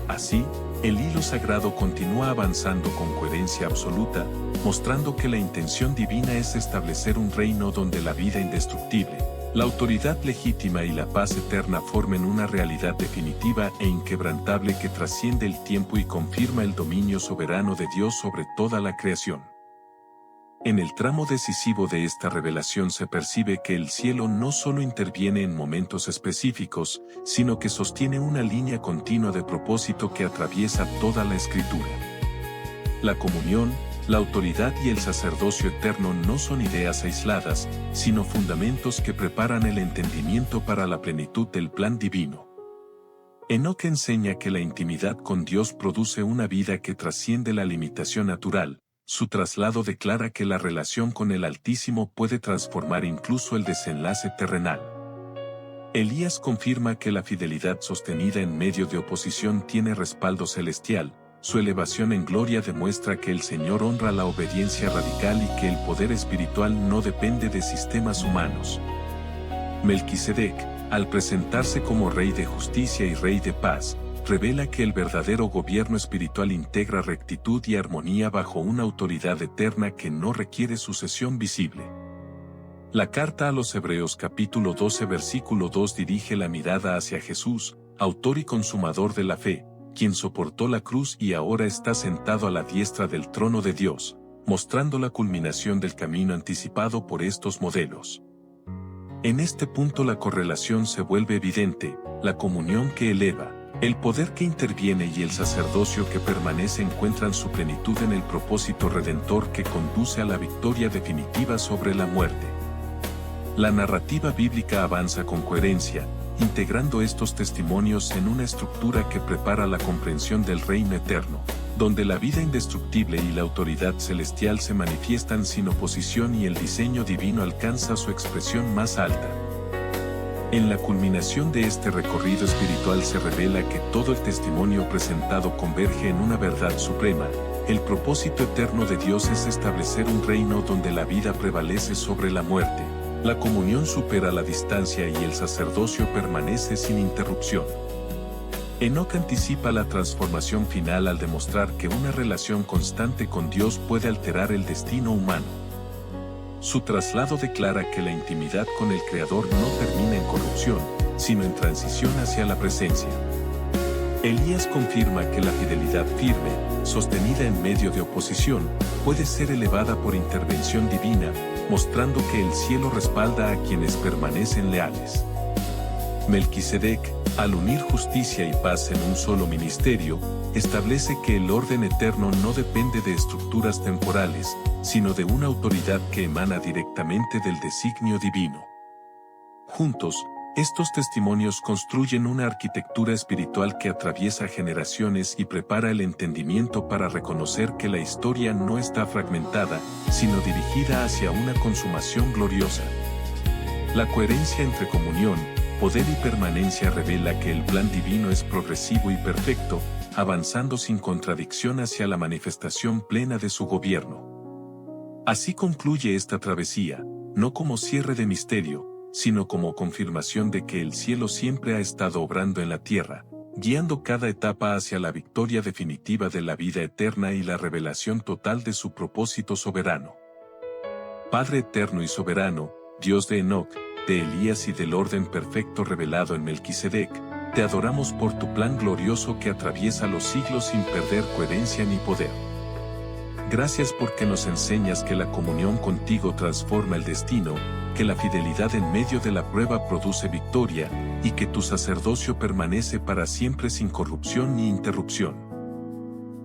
Así, el hilo sagrado continúa avanzando con coherencia absoluta, mostrando que la intención divina es establecer un reino donde la vida indestructible, la autoridad legítima y la paz eterna formen una realidad definitiva e inquebrantable que trasciende el tiempo y confirma el dominio soberano de Dios sobre toda la creación. En el tramo decisivo de esta revelación se percibe que el cielo no solo interviene en momentos específicos, sino que sostiene una línea continua de propósito que atraviesa toda la Escritura. La comunión, la autoridad y el sacerdocio eterno no son ideas aisladas, sino fundamentos que preparan el entendimiento para la plenitud del plan divino. Enoc enseña que la intimidad con Dios produce una vida que trasciende la limitación natural. Su traslado declara que la relación con el Altísimo puede transformar incluso el desenlace terrenal. Elías confirma que la fidelidad sostenida en medio de oposición tiene respaldo celestial. Su elevación en gloria demuestra que el Señor honra la obediencia radical y que el poder espiritual no depende de sistemas humanos. Melquisedec, al presentarse como Rey de Justicia y Rey de Paz, revela que el verdadero gobierno espiritual integra rectitud y armonía bajo una autoridad eterna que no requiere sucesión visible. La carta a los Hebreos capítulo 12 versículo 2 dirige la mirada hacia Jesús, autor y consumador de la fe, quien soportó la cruz y ahora está sentado a la diestra del trono de Dios, mostrando la culminación del camino anticipado por estos modelos. En este punto la correlación se vuelve evidente, la comunión que eleva, el poder que interviene y el sacerdocio que permanece encuentran su plenitud en el propósito redentor que conduce a la victoria definitiva sobre la muerte. La narrativa bíblica avanza con coherencia, integrando estos testimonios en una estructura que prepara la comprensión del reino eterno, donde la vida indestructible y la autoridad celestial se manifiestan sin oposición y el diseño divino alcanza su expresión más alta. En la culminación de este recorrido espiritual se revela que todo el testimonio presentado converge en una verdad suprema. El propósito eterno de Dios es establecer un reino donde la vida prevalece sobre la muerte, la comunión supera la distancia y el sacerdocio permanece sin interrupción. Enoc anticipa la transformación final al demostrar que una relación constante con Dios puede alterar el destino humano. Su traslado declara que la intimidad con el Creador no termina en corrupción, sino en transición hacia la presencia. Elías confirma que la fidelidad firme, sostenida en medio de oposición, puede ser elevada por intervención divina, mostrando que el cielo respalda a quienes permanecen leales. Melquisedec, al unir justicia y paz en un solo ministerio, establece que el orden eterno no depende de estructuras temporales, sino de una autoridad que emana directamente del designio divino. Juntos, estos testimonios construyen una arquitectura espiritual que atraviesa generaciones y prepara el entendimiento para reconocer que la historia no está fragmentada, sino dirigida hacia una consumación gloriosa. La coherencia entre comunión, poder y permanencia revela que el plan divino es progresivo y perfecto, avanzando sin contradicción hacia la manifestación plena de su gobierno. Así concluye esta travesía, no como cierre de misterio, sino como confirmación de que el cielo siempre ha estado obrando en la tierra, guiando cada etapa hacia la victoria definitiva de la vida eterna y la revelación total de su propósito soberano. Padre eterno y soberano, Dios de Enoc, de Elías y del orden perfecto revelado en Melquisedec, te adoramos por tu plan glorioso que atraviesa los siglos sin perder coherencia ni poder. Gracias porque nos enseñas que la comunión contigo transforma el destino, que la fidelidad en medio de la prueba produce victoria, y que tu sacerdocio permanece para siempre sin corrupción ni interrupción.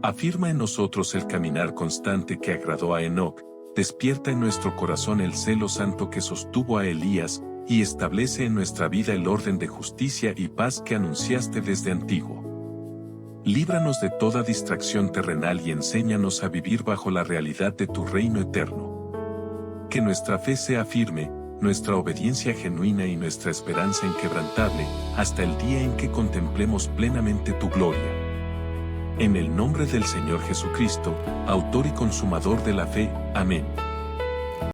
Afirma en nosotros el caminar constante que agradó a Enoc, despierta en nuestro corazón el celo santo que sostuvo a Elías, y establece en nuestra vida el orden de justicia y paz que anunciaste desde antiguo. Líbranos de toda distracción terrenal y enséñanos a vivir bajo la realidad de tu reino eterno. Que nuestra fe sea firme, nuestra obediencia genuina y nuestra esperanza inquebrantable, hasta el día en que contemplemos plenamente tu gloria. En el nombre del Señor Jesucristo, autor y consumador de la fe. Amén.